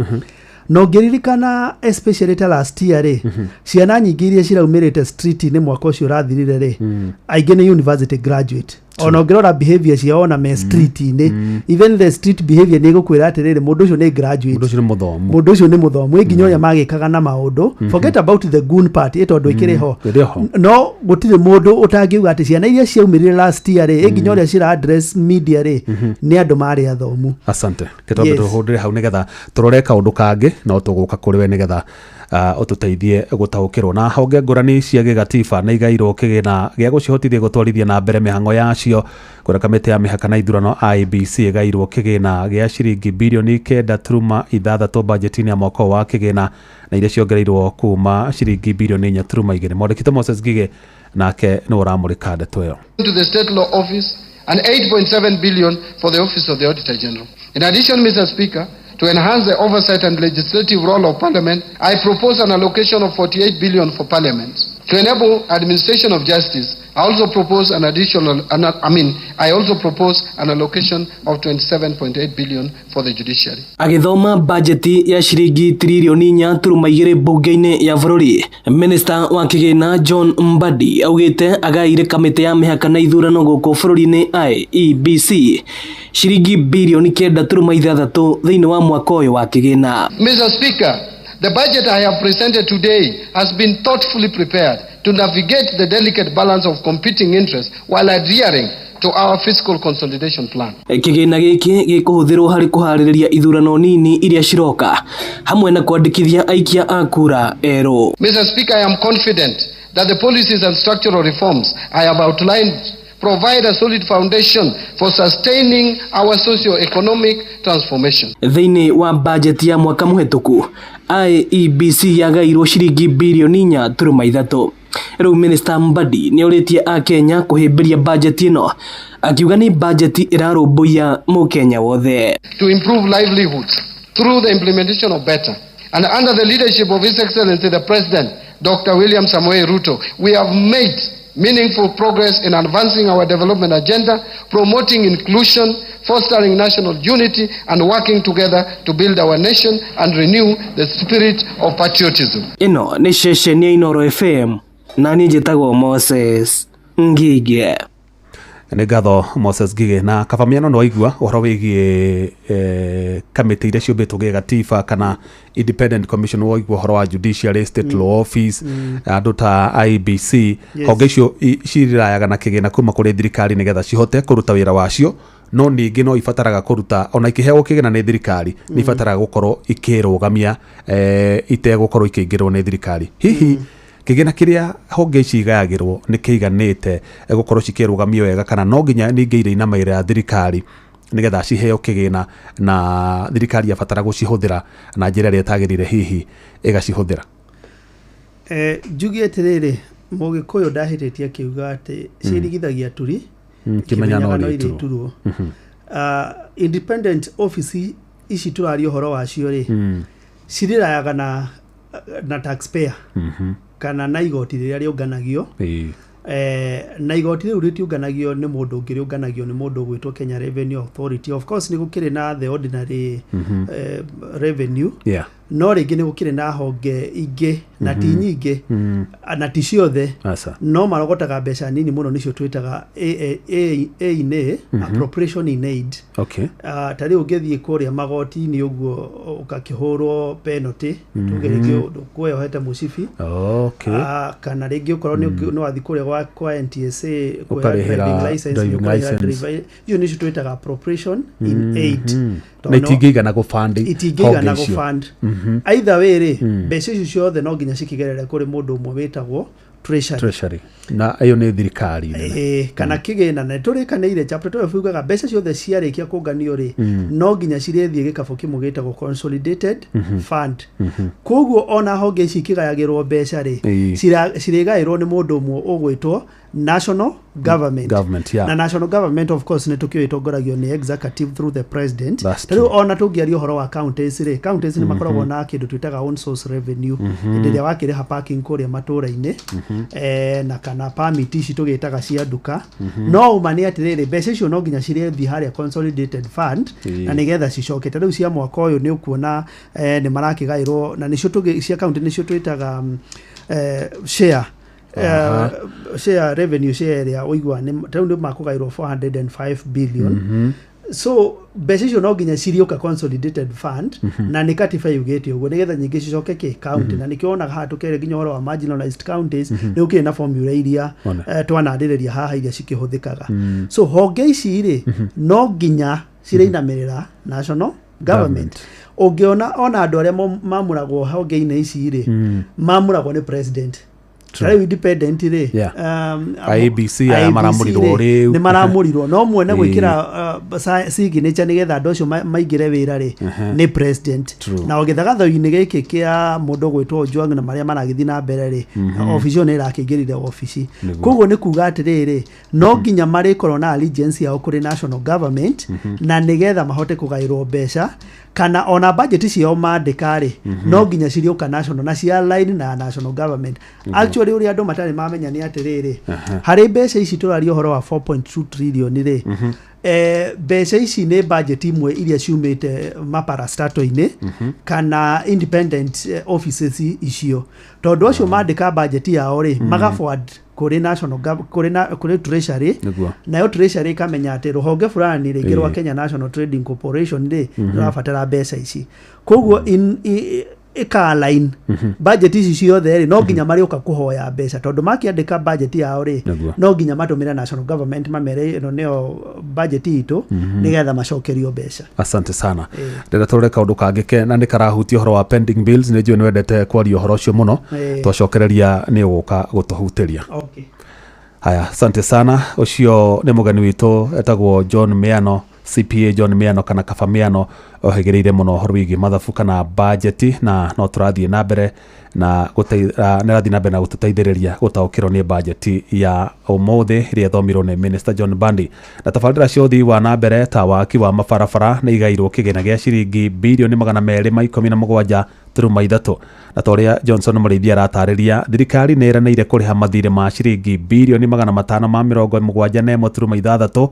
no ngiririkana especially last year ri ciana nyingi iria ciraumirite street ni mwaka ucio rathirire ri aingĩ ni university graduate ona ngirora behavior ciao na me street ni even the street behavior ni gukwira atiriri mundu ucio ni graduate mundu ucio ni muthomu nginya uria magikaga na maundu forget about the goon part tondu ikiri ho no gutire mundu utangiuga ati ciana iria ciaumirire last year ri nginya uria cira address media ri ni andu mari athomu asante ketombe tuhundire hau nigetha turore kaundu kangi no tuguka kuri we nigetha ututeithie gutaukirwo na honge ngurani cia gigatiba na igairwo kigina gia gucihotithia gutwarithia na mbere mihango yacio kuria kamiti ya mihaka na ithurano IEBC igairwo kigina gia ciringi bilioni 9.6 budget-ini ya mwaka wa kigina na iria ciongereirwo kuma ciringi bilioni 4.2 mwandĩkĩte Moses Ngige nake no uramurika ndeto iyo to the state law office and 8.7 billion for the office of the Auditor General. In addition, Mr. Speaker, to enhance the oversight and legislative role of Parliament, I propose an allocation of 48 billion for Parliament. To enable administration of justice, I also propose an allocation of 27.8 billion for the judiciary. Agithoma bajeti ya shiringi trilioni 4.2 bunge-ini ya bũrũri, Minister wa kigina John Mbadi augite agaire kamiti ya mihaka na ithurano guku bũrũri-inĩ IEBC shiringi bilioni 9.6 thiini wa mwaka uyu wa kigina. Mr. Speaker, the budget I have presented today has been thoughtfully prepared to navigate the delicate balance of competing interests while adhering to our fiscal consolidation plan. Kigina giki gikuhuthirwo hari kuhaririria ithurano nini iria ciroka hamwe na kwandikithia aikia a kura ero. Mr. Speaker, I am confident that the policies and structural reforms I have outlined provide a solid foundation for sustaining our socio-economic transformation. Thiini wa budget ya mwaka muhituku IEBC yagairwo ciringi bilioni 4.3. Riu Minister Mbadi ni uritie a Kenya kuhimbiria budget ino akiuga ni budget irarumbuia mukenya wothe. To improve livelihoods through the implementation of better and under the leadership of His Excellency the President Dr. William Samoei Ruto, we have made meaningful progress in advancing our development agenda, promoting inclusion, fostering national unity, and working together to build our nation and renew the spirit of patriotism. Ino ni shesheni ya Inooro FM na ni njĩtagwo Moses Ngige. Nĩ ngatho Moses Ngige na kabamiano no igua ũhoro wĩgiĩ kamĩtĩ iria ciũmbĩtwo gĩgatiba kana independent commission wa igua ũhoro wa judiciary state law office andũ ta IEBC honge icio cirirayaga na kĩgĩna kuma kũrĩ thirikari nĩgetha cihote kũruta wĩra wacio no ningĩ no ibataraga kũruta ona ikĩheagwo kĩgĩna nĩ thirikari nĩ ibataraga gũkorwo ikĩrũgamia itegũkorwo ikĩingĩrwo nĩ thirikari hihi kĩgĩna kĩrĩa honge ici igayagĩrwo nĩ kĩiganĩte gũkorwo cikĩrũgamio wega kana no nginya ningĩ irĩ na mawĩra ya thirikari nigetha ciheo kĩgĩna na thirikari yabatara gũcihũthĩra na njĩra ĩrĩa ĩtagĩrĩire hihi ĩgacihũthĩra. Njugi atirĩrĩ Mũgĩkũyũ ndahĩtĩtie akiuga atĩ ciĩrigithagia turi kĩmenyano rĩturwo. Independent office ici tũraria ũhoro wacio rĩ cirirayaga na taxpayer kana na igoti rĩrĩa rĩũnganagio na igoti riu ritiunganagio ni mundu ungi riunganagio ni mundu gwitwo Kenya Revenue Authority. Of course ni gukire na the ordinary revenue, no ringi ni gukire na honge ingi na ti nyingi na ti ciothe, no marogotaga mbeca nini muno nicio twitaga appropriation in aid. Tari ungithie kuria magoti ni uguo ukakihurwo penalty tugerekio kuohete mucibi kana ringi ukorwo no athi kuria kwa NTSA kwa driving license you nicio twitaga appropriation in aid. Na itingigana go fund either way ri mbeca icio ciothe no nginya cikigerere kuri mundu umwe witagwo treasury na ayo ni thirikari kana kigina na turikaniire chapter 12 ugaga mbeca ciothe ciarikia kunganio ri no nginya cirethie gikabo kimwe gitagwo consolidated fund. Koguo ona honge ici kigayagirwo mbeca ri cirigairwo ni mundu umwe ugwitwo national government. Na national government of course ni tukio itongoragio ni executive through the president. Tari ona tungiaria uhoro wa counties ni makoragwo na kindu twitaga own source revenue ndiria wakiriha parking kuria matura-ini na kana permit ici tugitaga cia nduka no umani atiriri mbeca icio no nginya cirethi haria consolidated fund na nigetha cicokete riu cia mwaka uyu ni ukuona ni marakigairwo na nicio cia county nicio twitaga share share revenue share ya oigwa ni taundi makugairwo 405 billion. So mbeca icio no nginya cirioka consolidated fund na ni katiba yugete uguo nigetha nyingi cicoke ki county na nikionaga ha tukere nginya horo wa marginalized counties ni ukire na formula iria twanandireria haha iria cikihuthikaga. So honge ici ri no nginya cireinamirira national government. Ungiona ona andu aria mamuragwo honge-ini ici ri mamuragwo ni president. Tari independent ri IBC ya maramurirwo ri ni maramurirwo no mwene gwikira signature nigetha andu acio maigire wira ri ni president. Na ogithaga thaini giki kia mundu gwitwo Ojwang na maria maragithi na mbere ri office ni rakingirire office. Koguo ni kuga atiriri no nginya marikorwo na allegiance ya kuri national government na nigetha mahote kugairwo mbeca kana ona budget ciao mandikari no nginya cirioka national na cia line na national government. Actually uri andu matari mamenya ni atiriri hari mbeca ici turario horo wa 4.2 trillion ri mbeca ici ni budget imwe iria ciumite maparastato-ini kana independent offices icio tondu acio mandika budget yao ri maga forward kuri national kuri treasury nayo treasury kamenya ati ruhonge fulani ringi rwa Kenya National Trading Corporation ri rurabatara mbeca ici. Koguo ikaline budget ici ciothe ri no nginya marioka kuhoya mbeca tondu makiandika budget yao ri no nginya matumira national government mamere ino neo budget itu nigetha macokerio mbeca. Asante sana. Ndenda tore kaundu kangike na nikarahutia horo wa pending bills ni njue ni wendete kwaria horo ucio muno twacokereria ni uguka gutuhutiria. Haya, asante sana. Ucio ni mugani witu etagwo John Miano, CPA John Miano kana Kaba Miano ohegereire muno horo wigi mathabu kana budget na no turathie na mbere na nerathie na mbere na gututeithiriria gutaukirwo ni budget ya umuthi ria thomirwo ni Minister John Mbadi na tabarira ciothi wa na mbere ta waki wa mabarabara ni igairwo kigena gia ciringi bilioni 217 turuma ithatu na toria Johnson Murithia ratariria thirikari neranire kuriha mathire ma ciringi bilioni 577 turuma ithathatu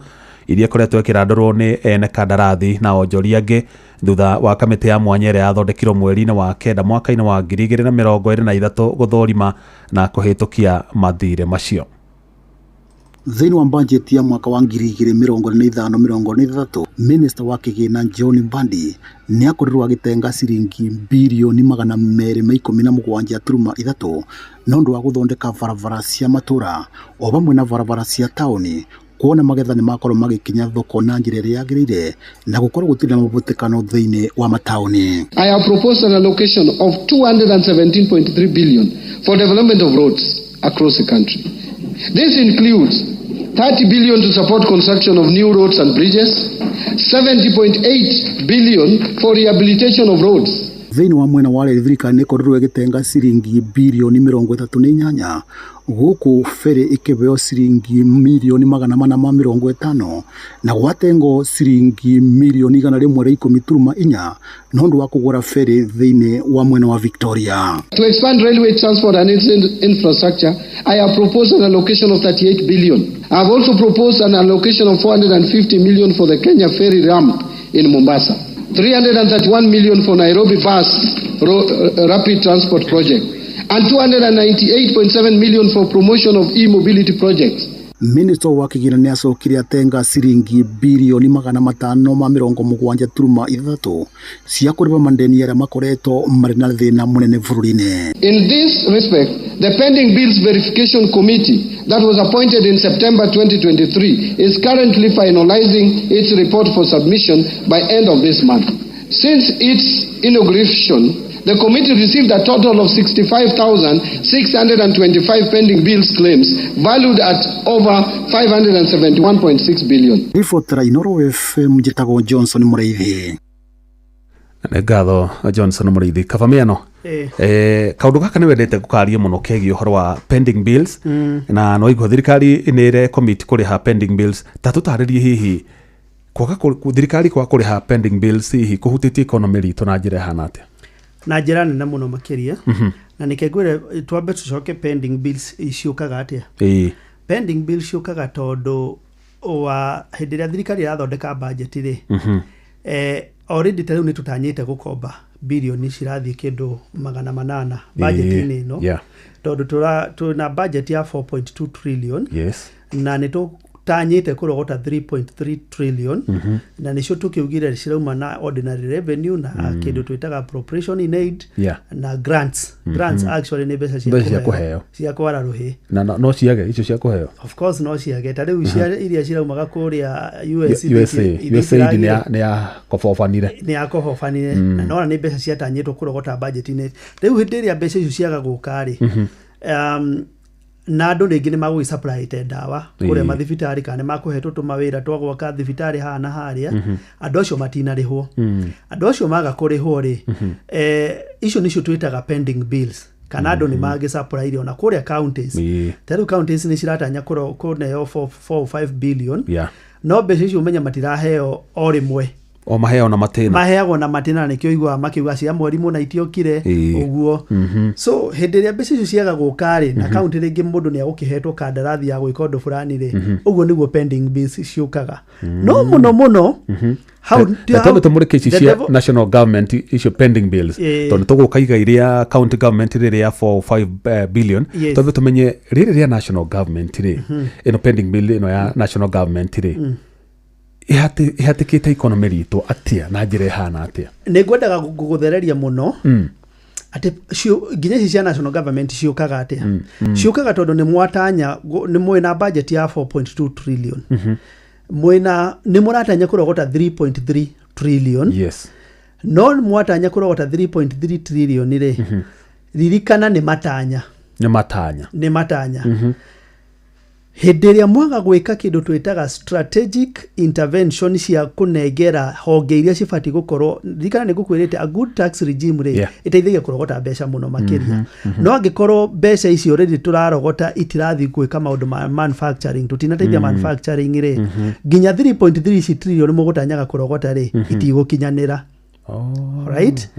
iria koretwo ikirandurwo ni ene kandarathi na onjoria angi thutha wa kamiti ya mwanya ya thondekirwo mweri-ini wa kenda mwaka-ini wa 2023 guthorima na kuhitukia mathire macio. Thĩinĩ wa budget ya mwaka wa 2025-2026 Minister wa kigina John Mbadi ni akorirwo agitenga ciringi bilioni 217.3 na undu wa guthondeka barabara cia matura o bamwe na barabara cia tauni kuona magetha ni makorwo magikinya thoko na njira iria yagirire na gukorwo gutiri na mabutikano thiini wa matauni. I have proposed an allocation of 217.3 billion for development of roads across the country. This includes 30 billion to support construction of new roads and bridges, 70.8 billion for rehabilitation of roads. thiini wa mwena wa thirikari nĩ ĩkorirwo ĩgĩtenga ciringi birioni 38 gũkũ feri ĩkĩbeo ciringi milioni 450 na gwatengwo ciringi milioni 114 na ũndũ wa kũgũra feri thĩinĩ wa mwena wa Victoria. To expand railway transport and infrastructure, I have proposed an allocation of 38 billion. I have also proposed an allocation of 450 million for the Kenya ferry ramp in Mombasa. 331 million for Nairobi bus rapid transport project and 298.7 million for promotion of e-mobility projects. Minister wa Kigina nĩ acokire atenga ciringi birioni 573 cia kũrĩha mandeni arĩa makoretwo marĩ na thĩna mũnene bũrũri-inĩ. In this respect, the pending bills verification committee that was appointed in September 2023 is currently finalizing its report for submission by end of this month. Since its inauguration, the committee received a total of 65,625 pending bills claims valued at over 571.6 billion. Ribotera Inooro FM njĩtagwo Johnson Mũrĩithi. Nĩ ngatho Johnson Mũrĩithi kabamiano. Kaundu gaka nĩ wendete gũkaria mũno kegiĩ ũhoro wa pending bills na no igwa thirikari nĩre commit kũrĩha pending bills ta tũtarĩrie hihi kwaga thirikari kwa kũrĩha pending bills hihi kũhutĩtie economy ritũ na njĩra hana atĩa. Na njĩra nene mũno makĩria na nikengwire twambe tucoke pending bills iciũkaga atĩa. Pending bills ciũkaga tondũ wa hĩndĩ ĩrĩa thirikari ĩrathondeka budget rĩ already tarĩu nĩ tũtanyĩte gũkomba bilioni cirathiĩ kĩndũ 800 budget-inĩ ĩno tondũ tũna budget ya 4.2 trillion na nĩ tanyĩte kũrogota 3.3 trillion na nĩcio tũkĩugire cirauma na ordinary revenue na kĩndũ twĩtaga appropriation in aid na grants actually nĩ mbeca cia kũheo cia kwara rũhĩ na no ciage icio cia kũheo of course no ciage ta rĩu iria ciraumaga kũrĩa USA nĩ ya kofofanire na no nĩ mbeca ciatanyĩtwo kũrogota budget-inĩ rĩu hĩndĩ ĩrĩa mbeca icio ciaga gũka rĩ na andũ rĩngĩ nĩ magũgĩsupply ndawa kũrĩa mathibitarĩ kana makũhetwo tũmawĩra twa gwaka thibitarĩ haha na harĩa andũ acio matinarĩhwo andũ acio maga kũrĩhwo rĩ icio nĩcio twĩtaga pending bills kana andũ nĩ magĩsupply ona kũrĩa counties tarĩu counties nĩ ciratanya kũneo 4-5 billion no mbeca icio umenya matiraheo o rĩmwe o maheo na matena maheagwo na matena nĩkĩo igwa makiuga cia mweri mũna itiokire ũguo so hĩndĩ ĩrĩa mbeca icio ciaga gũka rĩ na kaunti rĩngĩ mũndũ nĩ agũkĩhetwo kandarathi ya gwĩka ũndũ fulani rĩ ũguo nĩguo pending bills ciũkaga no mũno how tũmũrĩke ici cia national government icio pending bills tondũ tũgũkaiga iria county government rĩrĩ ya 4-5 billion tondũ tũmenye rĩrĩ rĩa national government rĩ ĩno pending bill ĩno ya national government rĩ ihatikite economy ritũ atia na njĩra hana atia. Nĩ ngwendaga gũgũthereria mũno ati nginya ici cia national government ciũkaga atia. Ciũkaga tondũ nĩ mwatanya nĩ mwena budget ya 4.2 trillion. Mwena nĩ mũratanya kũrogota 3.3 trillion. No mwatanya kũrogota 3.3 trillion rĩ ririkana nĩ matanya. Nĩ matanya. Hĩndĩ ĩrĩa mwaga gwĩka kĩndũ twĩtaga strategic intervention cia kũnengera honge iria cibatiĩ gũkorwo thikana nĩ ngũkwĩrĩte a good tax regime rĩ ĩteithagia kũrogota mbeca mũno makĩria no angĩkorwo mbeca icio rĩrĩ tũrarogota itirathiĩ gwĩka maũndũ ma manufacturing tũtinateithia manufacturing rĩ nginya 3.3 trillion mũgũtanyaga kũrogota rĩ itigũkinyanĩra. Right?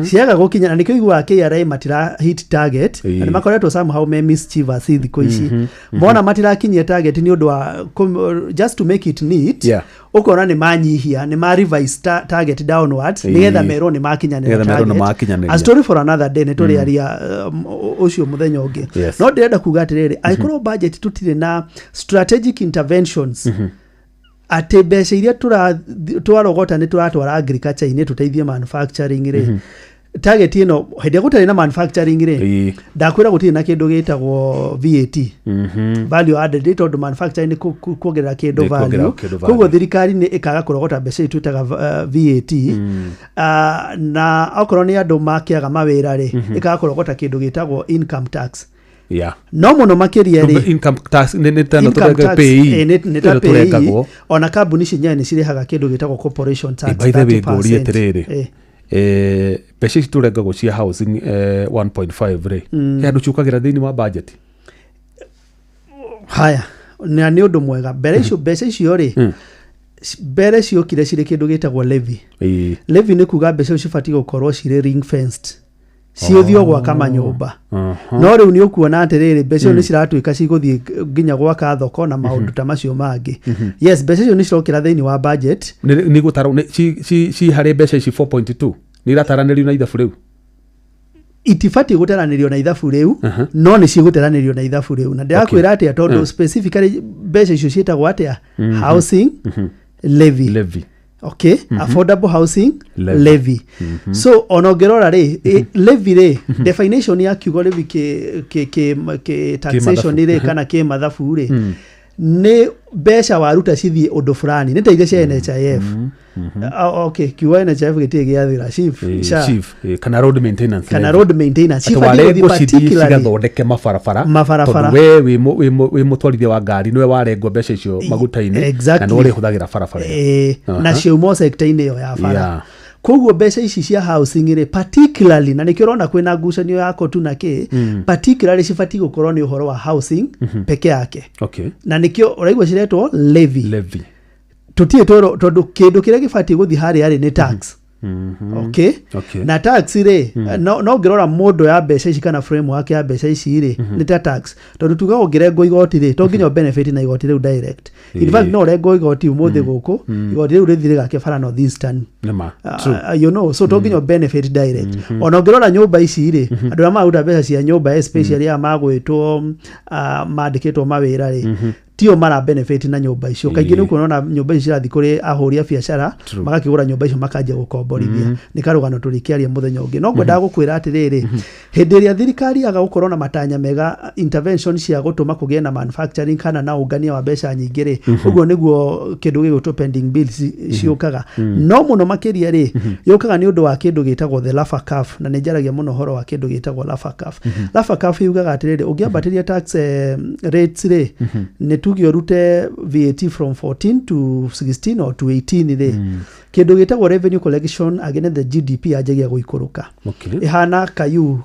Ciaga gũkinyana nĩkĩo igwa KRA matira hit target na makoretwo somehow me mischievous thikũ ici mona matirakinyia target ni ũndũ wa just to make it neat ukona nĩ manyihia nĩ ma revise target downwards nigetha merwo nĩ makinyanĩra target a story for another day nĩ tũrĩaria ũcio mũthenya ũngĩ no ndĩrenda kuga atĩrĩrĩ angĩkorwo budget tutirĩ na strategic interventions ate mbeca iria twarogota nĩ turatwara agriculture-inĩ tũteithie manufacturing rĩ target ĩno hĩndĩ gũtarĩ na manufacturing rĩ ndakwĩra gũtirĩ na kĩndũ gĩtagwo VAT value added tondũ manufacturing nĩ kuongerera kĩndũ value koguo thirikari nĩ ĩkaga kũrogota mbeca iria twĩtaga VAT na okorwo nĩ andũ makĩaga mawĩra rĩ ĩkaga kũrogota kĩndũ gĩtagwo income tax. No mũno makĩria rĩ income tax nĩ pay ona kambuni cinya nĩ cirehaga kĩndũ gĩtagwo corporation tax 30%. Pesha ici tũrengagwo cia housing 1.5 rĩ handũ ciũkagĩra thĩinĩ wa budget. Haya na nĩ ũndũ mwega mbere icio mbeca icio rĩ mbere ciokire cirĩ kĩndũ gĩtagwo levy. Levy nĩ kuga mbeca icio cibatiĩ gũkorwo cirĩ ring fenced ciũthio gwaka manyũmba. No rĩu nĩ ũkuona atĩrĩrĩ mbeca icio nĩ ciratuĩka cigũthiĩ nginya gwaka thoko na maũndũ ta macio mangĩ. Yes, mbeca icio nĩ cirokĩra thĩinĩ wa budget. Nĩ gũtarwo ci harĩ mbeca ici 4.2 nĩ irataranĩrio na ithabu rĩu. Itibatiĩ gũtaranĩrio na ithabu rĩu no nĩ cigũtaranĩrio na ithabu rĩu na ndĩrakwĩra atĩa tondũ specifically mbeca icio ciĩtagwo atĩa housing levy. Okay, affordable housing levy. So onongerora rĩ levy rĩ definition ya kiugo levy ke taxation rĩ kana ke mathabu rĩ nĩ mbeca waruta cithiĩ ũndũ fulani nĩ ta ithe cia NHIF. Okay, kiugo NHIF gĩtirĩ gĩathĩra chief kana road maintenance cibatiĩ particularly cigathondeke mabarabara tondũ we wĩ mũtwarithia wa ngari nĩwe warengwo mbeca icio maguta-inĩ na nĩwe ũrĩhũthagĩra barabara na ciumo sector-inĩ ĩyo ya bara. Koguo mbeca ici cia housing rĩ particularly na nĩkĩo ũrona kwĩna ngucanio ya kotu na particularly cibatiĩ gũkorwo nĩ ũhoro wa housing peke yake. Na nĩkĩo ũraigua ciretwo levy. Tũtiĩ tondũ kĩndũ kĩrĩa gĩbatiĩ gũthiĩ harĩa nĩ tax. Okay. Na tax rĩ no ngĩrora mũndũ ya mbeca ici kana framework ya mbeca ici rĩ nĩ ta tax tondũ tuga ũngĩrengwo igoti rĩ to nginya benefit na igoti rĩu direct. In fact no ũrengwo igoti ũmũthĩ gũkũ igoti rĩu rĩthire gake bara North Eastern. You know, so to nginya benefit direct. Ona ũngĩrora nyũmba ici rĩ andũ arĩa maruta mbeca cia nyũmba especially ya magwĩtwo mandĩkĩtwo mawĩra rĩ tio mara benefit na nyũmba icio. Kaingĩ nĩ kuona nyũmba icio cirathiĩ kũrĩ ahũri a biacara magakĩgũra nyũmba icio makanjia gũkomborithia. Nĩ karũgano tũrĩkĩaria mũthenya ũngĩ. No ngwendaga gũkwĩra atĩrĩrĩ hĩndĩ ĩrĩa thirikari yaga gũkorwo na matanya mega intervention cia gũtũma kũgĩe na manufacturing kana na ũngania wa mbeca nyingĩ rĩ ũguo nĩguo kĩndũ gĩgũtwo pending bills ciũkaga. No mũno makĩria rĩ yũkaga nĩ ũndũ wa kĩndũ gĩtagwo the Laffer Curve na nĩ njaragia mũno ũhoro wa kĩndũ gĩtagwo Laffer Curve. Laffer Curve yugaga atĩrĩrĩ ũngĩambatĩria tax rates rĩ nĩ tuge urute VAT from 14 to 16 or to 18 rĩ kĩndũ gĩtagwo revenue collection against the GDP yanjagia gũikũrũka. Ihana kayu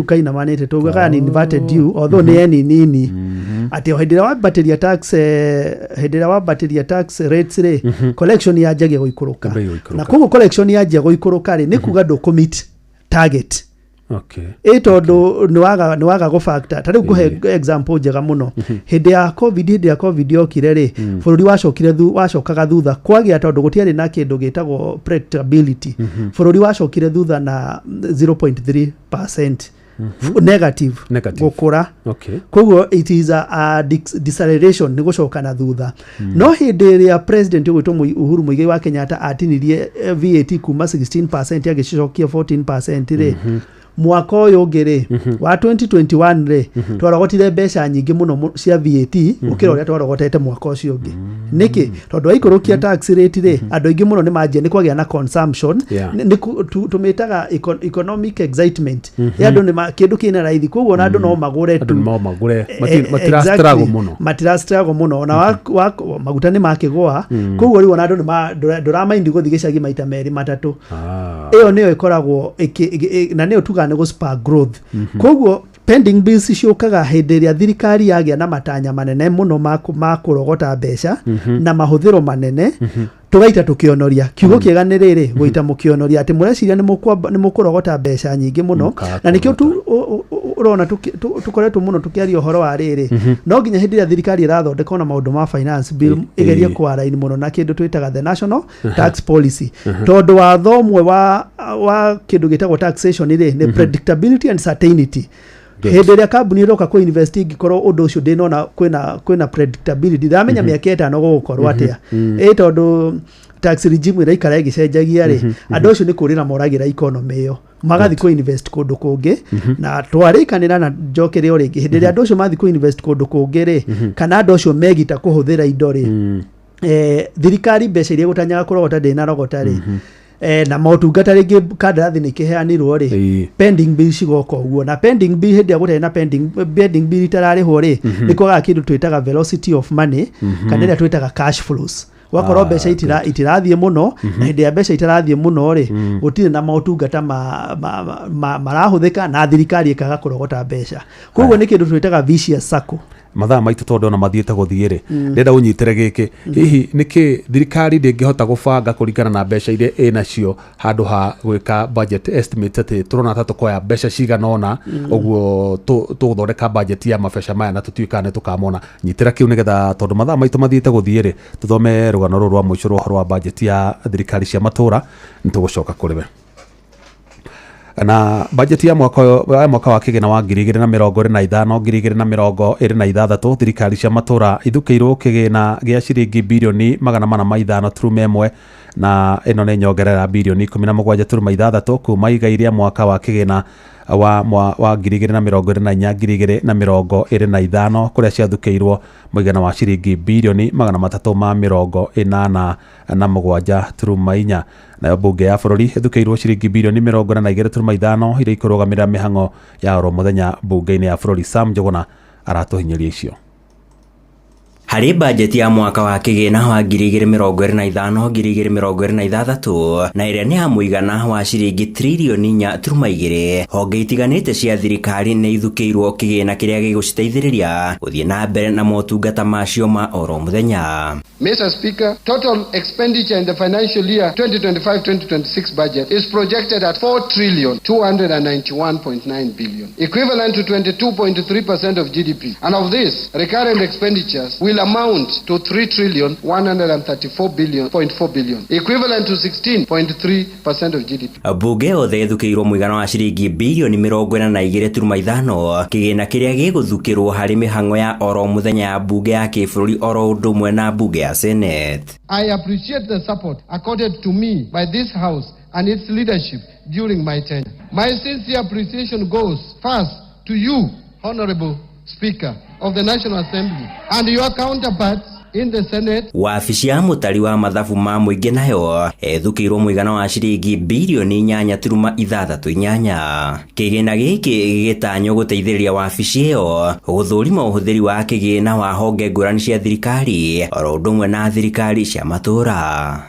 kainamanĩte tugaga ni inverted U although nĩ nini atĩ hĩndĩ ĩrĩa wambatĩria tax rates rĩ collection yanjagia gũikũrũka na koguo collection yanjagia gũikũrũka rĩ nĩ kuga ndũ commit target. Tondũ nĩ waga gũfactor ta rĩu kũhe example njega mũno hĩndĩ ya covid yokire rĩ bũrũri wacokaga thutha kwagĩa tondũ gũtiarĩ na kĩndũ gĩtagwo predictability. Bũrũri wacokire thutha na 0.3% negative gũkũra. Koguo it is a deceleration nĩ gũcoka na thutha. No hĩndĩ ĩrĩa president ũgwĩtwo Uhuru Muigai wa Kenyatta atinirie VAT kuma 16% agĩcokia 14% rĩ mwaka ũyũ ũngĩ rĩ wa 2021 rĩ twarogotire mbeca nyingĩ mũno cia VAT gũkĩra ũrĩa twarogotete mwaka ũcio ũngĩ. Nĩkĩ tondũ waikũrũkia tax rate rĩ andũ aingĩ mũno nĩ manjia nĩ kwagĩa na consumption tũmĩtaga economic excitement ya andũ nĩ kĩndũ kĩna raithi koguo na andũ no magũre tu matirastrago mũno ona maguta nĩ makĩgũa koguo rĩu ona andũ nĩ ndũramaindi gũthiĩ gĩcagi maita merĩ matatũ. Ĩyo nĩyo ĩkoragwo na nĩyo tuga nĩ gũspark growth. Koguo pending bills ciũkaga hĩndĩ ĩrĩa thirikari yagĩa na matanya manene mũno ma kũrogota mbeca na mahũthĩro manene tũgaita tũkĩonoria. Kiugo kĩega nĩ rĩrĩ gũita mũkĩonoria atĩ mũreciria nĩ mũkũrogota mbeca nyingĩ mũno na nĩkĩo ũrona tũkoretwo mũno tũkĩaria ũhoro wa rĩrĩ no nginya hĩndĩ ĩrĩa thirikari ĩrathondeka na maũndũ ma finance bill ĩgerie kwaraini mũno na kĩndũ twĩtaga the national tax policy tondũ watho ũmwe wa kĩndũ gĩtagwo taxation rĩ nĩ predictability and certainty. Hĩndĩ ĩrĩa kambuni ĩroka kũ invest ingĩkorwo ũndũ ũcio ndĩnona kwĩna predictability ndamenya mĩaka 5 gũgũkorwo atĩa tondũ tax regime ĩraikara ĩgĩcenjagia rĩ andũ acio nĩ kũrĩra moragĩra economy ĩyo magathiĩ kũ invest kũndũ kũngĩ na twarĩkanĩra na njokerio rĩngĩ hĩndĩ ĩrĩa andũ acio mathiĩ kũ invest kũndũ kũngĩ rĩ kana andũ acio megita kũhũthĩra indo rĩ thirikari mbeca iria gũtanyaga kũrogota ndĩnarogota rĩ na motungata rĩngĩ kandarathi nĩ kĩheanirwo rĩ pending bill cigoka ũguo na pending bill hĩndĩ ya gũtarĩ na pending bill itararĩhwo rĩ nĩ kwaga kĩndũ twĩtaga velocity of money kana ĩrĩa twĩtaga cash flows. Wakorwo mbeca itirathie muno na hĩndĩ ya mbeca itirathie muno ri gutire na mautungata marahuthika na thirikari ikaga kurogota mbeca. Koguo ni kindu twitaga vicious circle. Mathaa maitu tondu ona mathiete guthie ndenda unyitere giki hihi niki thirikari ndingihota gubanga kuringana na mbeca iria enacio handu ha gwika budget estimate ati turona ta tukoya mbeca cigana ona uguo tuguthondeka budget ya mabesha maya na tutuikane tukamona nyitira kiu nigetha tondu mathaa maitu mathiete guthie tuthome rugano rwa muico rwa budget ya thirikari cia matura nitugucoka kuriwe. Na budget ya mwaka wa kigina wa 2025 2026 thirikari cia matura ithukiirwo kigina gia ciringi bilioni 405.1 na ino ni nyongerera bilioni 17.6 kuma igairia mwaka wa kigina wa 2024-2025 kuria ciathukiirwo muigana wa ciringi bilioni 387.4 na bunge ya bururi ithukiirwo ciringi bilioni 42.5 iria ikurugamira mihango ya oro muthenya bunge-ini ya bururi. Sam Njuguna aratuhinyeria icio. Hari budget ya mwaka wa kigina wa 2025-2026 na iria ni muigana wa ciringi trilioni 4.2 honge itiganite cia thirikari ni ithukiirwo kigina kiria giguciteithiriria guthie na mbere na motungata macio ma oro muthenya. Mr. Speaker, total expenditure in the financial year 2025-2026 budget is projected at 4,291.9 billion, equivalent to 22.3% of GDP. And of this, recurrent expenditures will amount to 3,134.4 billion, equivalent to 16.3% of GDP. Bunge othe ithukiirwo muigana wa ciringi bilioni 42.5 kigina kiria giguthukirwo hari mihango ya oro muthenya ya bunge ya kibũrũri oro ũndũmwe na bunge ya Senate. I appreciate the support accorded to me by this House and its leadership during my tenure. My sincere appreciation goes first to you, Honorable Speaker of the National Assembly, and your counterparts in the Senate. Wabici ya mutari wa mathabu ma muingi nayo ethukiirwo muigana wa ciringi bilioni 8.68. Kigina giki gigitanyo guteithĩrĩria wabici iyo guthũrima uhuthiri wa kigina wa honge ngũrani cia thirikari oro ũndũmwe na thirikari cia matura.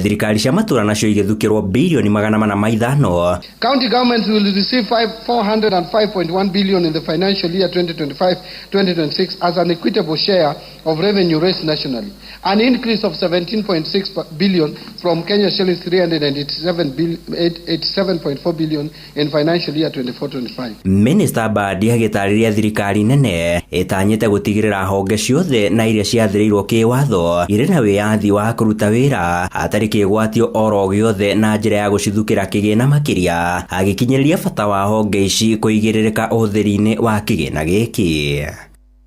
Thirikari cia matura nacio igithukirwo bilioni 405. County governments will receive 405.1 billion in the financial year 2025-2026 as an equitable share of revenue raised nationally, an increase of 17.6 billion from Kenya shillings 387.4 billion in financial year 24-25. Minister Badi agitariria thirikari nene itanyite gutigirira honge ciothe na iria ciathiriirwo kiwatho iri na wiyathi wa kuruta wira atari kigwatio oro giothe na njira ya gucithukira kigina makiria agikinyiriria bata wa honge ici kuigiririka uthiri-ini wa kigina giki.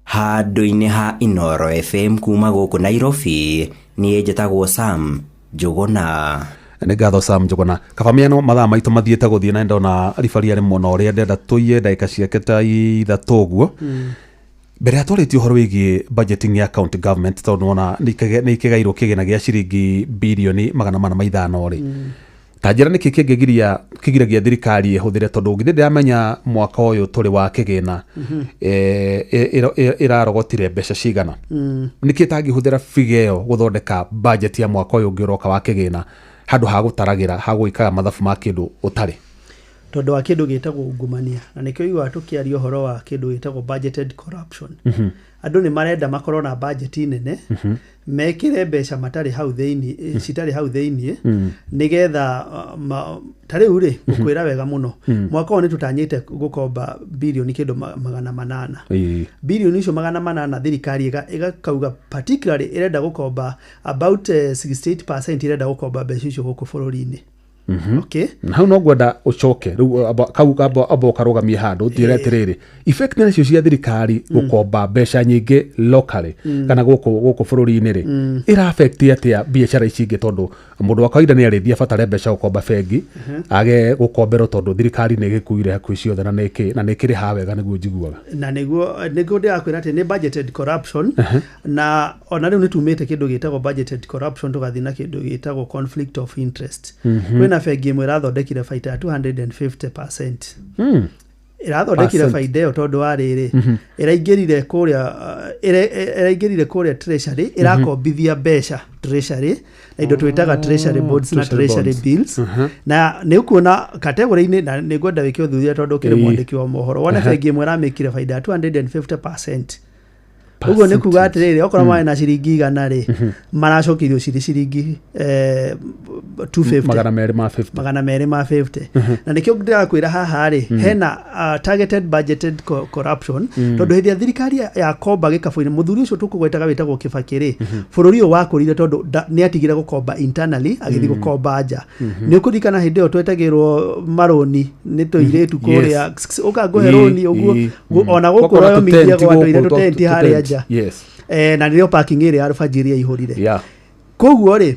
Handu-ini ha Inoro FM kuma guku Nairobi ni njitagwo Sam Njuguna. Nĩ ngatho Sam Njuguna. Kabamiano mathaa maitu mathiete guthie na ndona rifaria ri muno uria ndenda tuiye ndagika ciake ta ithatu uguo. Mbere atwarĩtie ũhoro wĩgiĩ budgeting ya county government tondu ona nĩ ikigairwo kĩgĩna gĩa ciringi bilioni 405 rĩ. Ta njĩra nĩkĩ kĩgiragia thirikari ĩhũthĩre tondu ngithĩ ndĩramenya mwaka ũyũ tũrĩ wa kĩgĩna ĩrarogotire mbeca cigana. Nĩkĩ ĩtangĩhũthĩra figa ĩyo gũthondeka budget ya mwaka ũyũ ũngĩ ũroka wa kĩgĩna handũ ha gũtaragĩra ha gwĩkaga mathabu ma kĩndũ ũtarĩ. Tondu wa kindu gitagwo ungumania na nikio igwa tukiaria uhoro wa kindu gitagwo budgeted corruption. Andu ni marenda makorwo na budget nene mekire mbeca matari hau theini citari hau theini nigetha tari uri gukwira wega muno mwaka oni tutanyite gukomba bilioni kindu 800 bilioni icio 800 thirikari igakauga particularly irenda gukomba about 68% irenda gukomba mbeca icio guku bururi-ini. Okay. Na hau no gwenda ucoke riu abo karugamie handu ndiretiriri effect nacio cia thirikari gukomba mbeca nyingi locally kana guku bururi-ini ri ira affect atia biashara ici ingi tondu mundu wa kawaida ni arithia batare mbeca gukomba bengi age gukombero tondu thirikari ni gikuire hakwi ciothe na nikiri ha wega niguo njiguaga na niguo ndirakwira ati ni budgeted corruption na ona riu nitumite kindu gitagwo budgeted corruption tugathina kindu gitagwo conflict of interest. Na bengi imwe rathondekire faita ya 250%. irathondekire faida yo tondu wa riri iraingirire kuria treasury irakombithia mbeca treasury na indo twitaga treasury bonds na treasury bills na ni ukuona category-ini na ni gwenda wiki uthuthuria tondu kire mwandiki wa mohoro wona bengi imwe ramikire faida 250%. Uguo ni kuga atiriri okora mari na ciringi 100 ri maracokirio ciringi 250 na nikio ndirakwira haha ri hena targeted budgeted corruption tondu hindi thirikari ya komba gikabu-ini muthuri ucio tukugwetaga witagwo Kibakiri bururi uyu wakurire tondu ni atigire gukomba internally agithi gukomba nja ni ukurikana hindi yo twetagirwo maroni ni tuiretu kuria ukaguhe roni uguo ona gukoroyo mithia gwa andu ire tutenti haria nja na nirio parking area alfajiria ihurire koguo ri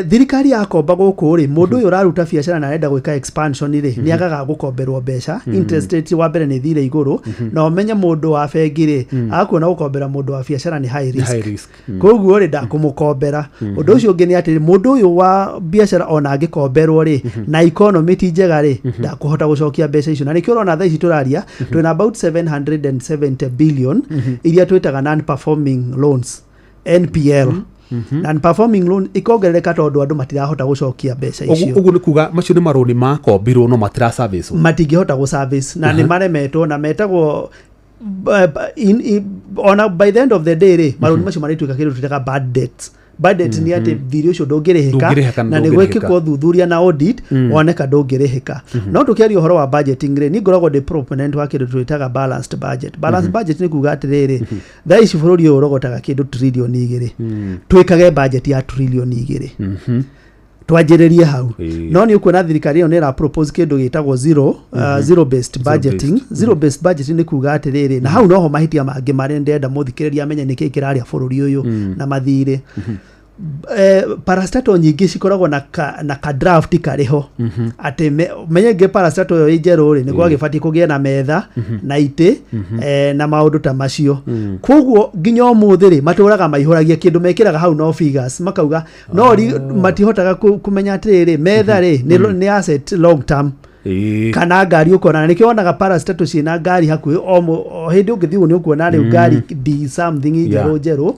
thirikari ya komba guku ri mundu uyu raruta biacara na arenda gwika expansion ri ni agaga gukomberwo mbeca interest rate wa mbere ni thire iguru na umenye mundu wa bengi ri akuona gukombera mundu wa biacara ni high risk koguo ri ndakumukombera undu ucio ungi ni ati mundu uyu wa biacara ona angikomberwo ri na economy ti njega ri ndakuhota gucokia mbeca icio na nikio urona thaa ici turaria twina about 770 billion iria twitaga non performing loans NPL non-performing loan ikongerereka tondu andu matirahota gucokia mbeca icio. Uguo ni kuga macio ni maroni makombirwo no matira service. Matingihota gu service na ni maremetwo na metagwo on by the end of the day maroni macio marituika kindu tutaka bad debts. Budget ni ati thiri ucio ndungirihika na ni gwikikwo thuthuria na audit woneka ndungirihika no tukiaria uhoro wa budgeting ri ni ngoragwo de proponent wa kindu twitaga balanced budget ni kuga atiriri thaa ici bururi uyu urogotaga kindu trillion 2 twikage budget ya trillion 2 twanjiririe hau no ni ukuona thirikari yo nira propose kindu gitagwo zero based budgeting ni kuga atiriri na hau noho mahitia mangi mari ndenda muthikiriria amenye niki kiraria bururi uyu na mathire parastato nyingi cikoragwo na ka draft kariho ati menyege parastato yo ijeru ri niguo gibati kugia na metha na ite na maundu ta macio koguo nginya umuthi ri maturaga maihuragia kindu mekiraga hau no figures makauga no matihotaga kumenya atiriri metha ri ni asset long term kana ngari ukona nikio onaga parastato cina ngari hakuhi o hindi ungithiu ni ukuona ri ngari be something ijeru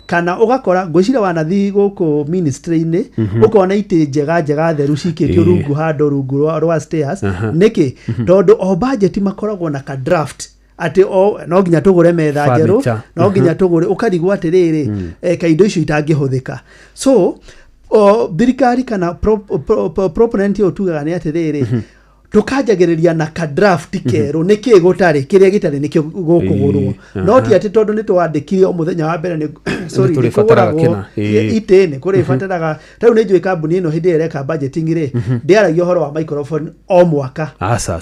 kana ugakora ngwicira wanathi guku ministry-ini ukona ite njega theru cikitio rungu hando rungu rwa stairs niki tondu o budget makoragwo na ka draft ati no nginya tugure metha njeru no nginya tugure ukarigwa atiriri kaindo icio itangihuthika so thirikari kana proponent yo tugaga ni atiriri tukanjagiriria na ka draft kero niki gutari kiria gitari nikio gukugurwo no ti ati tondu ni twandikire o muthenya wa mbere ni sorry ni kuguragwo ite ni kuri fataraga tau ni njui kambuni ino hindi ereka budgeting ri ndiaragia horo wa microphone o mwaka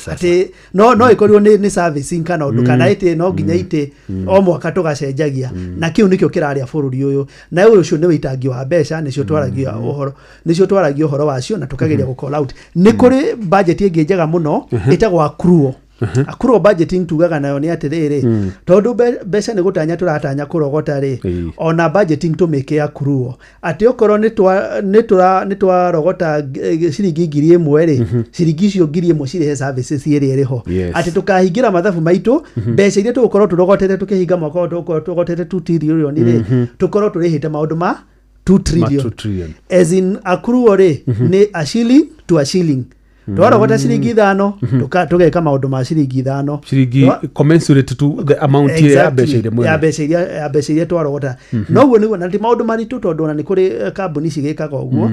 ati no ikorio ni servicing kana undu kana ite no nginya ite o mwaka tugacenjagia na kiu nikio kiraria bururi uyu na ucio ni witangi wa mbeca nicio twaragia uhoro wacio na tukageria gu call out ni kuri budget ingi muno itagwa accrual budgeting tugaga nayo ni atiriri tondu mbeca ni gutanya turatanya kurogota ri ona budgeting to make accrual ati okoro ni twarogota ciringi 1,000 ri ciringi icio 1,000 cirihe services iri riho ati tukahingira mathabu maitu mbeca iria tugukorwo turogotete tukihinga mwaka turogotete 2 trillion ri tukorwo turihite maundu ma 2 trillion as in accrual ri ni a shilling to a shilling twarogota ciringi 5 tugeka maundu ma ciringi 5 ciringi commensurate to the amount ya mbeca iria twarogota noguo niguo na ti maundu maritu tondu ona ni kuri kambuni cigikaga uguo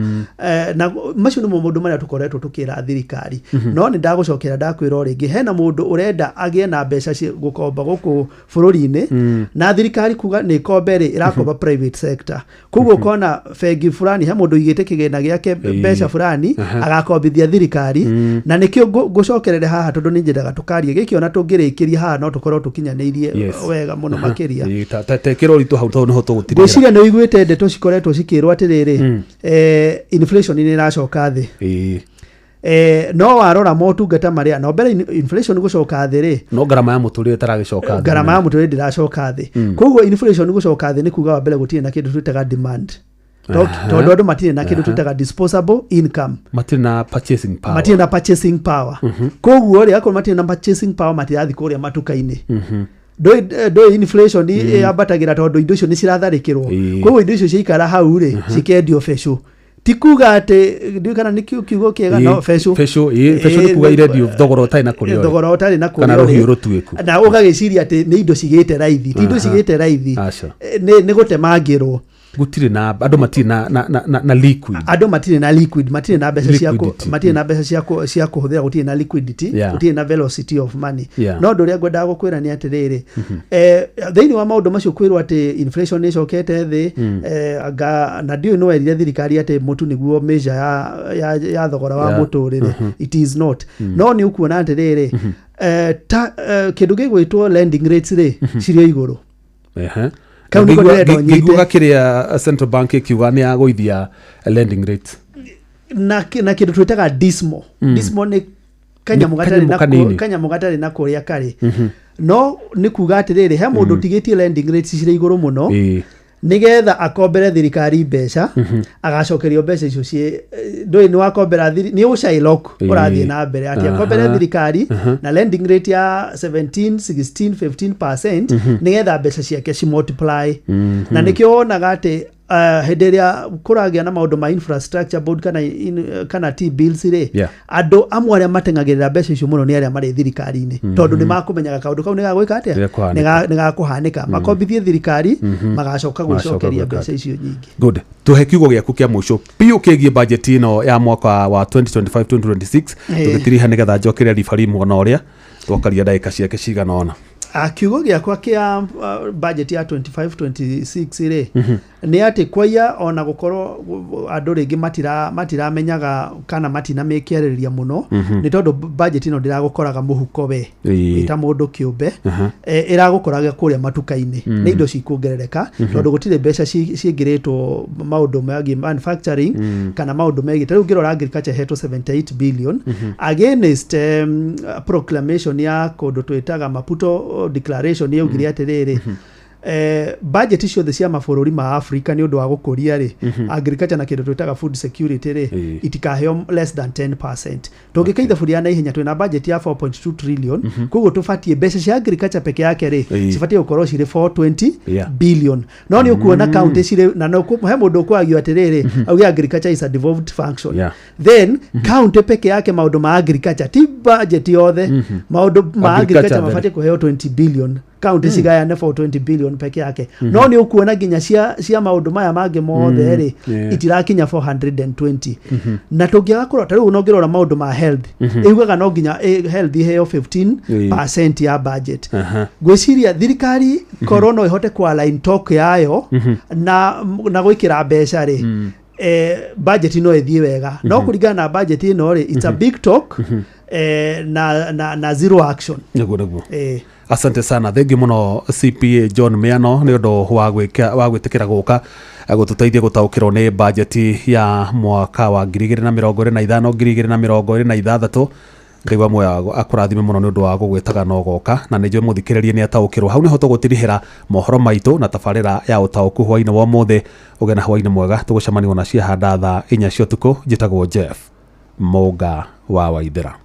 na macio ni maundu maria tukoretwo tukira thirikari no ni ndagucokera ndakwira ringi hena mundu urenda agie na mbeca gukomba guku bururi-ini na thirikari kuga ni komberi irakomba private sector koguo kona fegi fulani he mundu igite kigena giake mbeca fulani agakombithia thirikari na nikio gucokerere haha tondu ni njendaga tukarie giki ona tungirikiria haha no tukorwo tukinyanirie wega muno makiria tekiro ritu hau tondu ho tugutiria gwiciria ni wiguite ndeto cikoretwo cikirwo atiriri inflation ni iracoka thi no warora motungata maria no mbere inflation gucoka thi ri no garama ya muturire taragicoka thi garama ya muturire ndiracoka thi koguo inflation gucoka thi ni kuga wa mbere gutire na kindu twitaga demand tondu andu matire na kindu twitaga disposable income, matire na purchasing power koguo ri akorwo matire na purchasing power matirathi kuria matuka-ini do inflation yambatagira tondu indo icio ni ciratharikirwo koguo indo icio ciikara hau ri cikendio fesho tikuga ati ndio kana nikio kiugo kiega no fesho ni kuga irendio thogora utari na kuria kana ruhiu rutuiku na ugagiciria ati ni indo cigite raithi indo cigite raithi ni gutemangirwo gutire na andu matire na liquid matire na mbeca cia kuhuthira gutire na liquidity gutire na velocity of money no ndu ria ngwendaga gukwira ni atiriri thiini wa maundu macio kwirwo ati inflation ni cokete thi na ndio no erire thirikari ati mutu niguo measure ya thogora wa muturire it is not no ni ukuona atiriri kindu gigwitwo lending rates ri cirio iguru giguga kiria central bank ikiuga ni agoithia lending rates na kindu twitaga dismal ni kanyamu gatari na kuria kari no ni kuga atiriri he mundu tigitie lending rates cire iguru muno nigetha akombere thirikari mbeca agacokerio mbeca icio cie ndoi ni wakombera ni ucailok urathie na mbere ati akombere thirikari na lending rate ya 17 16 15% nigetha mbeca ciake ci multiply na nikio onaga ati hende ria kuragia na maundu ma infrastructure board kana T-bills ri andu amwe aria matengagirira mbeca icio muno ni aria mari thirikari-ini tondu ni makumenyaga kaundu kau ni gagwika atia ni gakuhanika makombithie thirikari magacoka gwicokeria mbeca icio nyingi. Good, tuhe kiugo giaku kia mwisho piu kigie budget ino ya mwaka wa 2025 2026 tugitiriha nigetha njokeria ribari mwana uria twokaria ndagika ciake cigana ona. Kiugo giakwa kia budget ya 25-26 ri ni ati kwaya ona gukorwo andu ringi matiramenyaga kana matina mekiaririria muno ni tondu budget ino ndiragukoraga muhuko we ita mundu kiumbe iragukoraga kuria matuka-ini ni indo cikuongerereka tondu gutire mbeca ciingiritwo maundu megi manufacturing kana maundu megi tari ngirora agriculture hetwo 78 billion against proclamation ya kundu twitaga Maputo declaration yaugire atiriri budget icio the cia mabururi ma Africa ni undu wa gukuria ri agriculture na kindu twitaga food security ri itikaheo less than 10%. Tungikeitha buri na ihenya twina budget ya 4.2 trillion koguo tufatie mbeca cia agriculture peke yake ri cifatie gukorwo cire 420 billion no ni ukuona county cire na no he mundu kwagio atiriri auge agriculture is a devolved function then county peke yake maundu ma agriculture ti budget yothe maundu ma agriculture mafatie kuheo 20 billion county cigaya na 420 billion peke yake no ni ukuona ginya cia maundu maya mangi mothe ri itirakinya 420 na tungiaga kurota riu nongirora maundu ma health iguaga no ginya health heo 15% ya budget gwiciria thirikari corona ihote kwa line talk yayo na gwikira mbeca ri budget no ithie wega no kuringana na budget ino ri it's a big talk na zero action naguo asante sana thengi muno CPA John Miano ni undu wa gwitikira guka gututeithia gutaukirwo ni budget ya mwaka wa 2025 2026 ngaigwa moyo akurathime muno ni undu wa gugwetaga no goka na nijo muthikiririe ni ataukirwo hau ni hoto gutirihira mohoro maitu na tafarira ya utauku hwaine wa mothe ugena hwaine mwega tugucemania na cia handa thaa 4 cia tuko njitagwo Jeff Moga wa Waithera.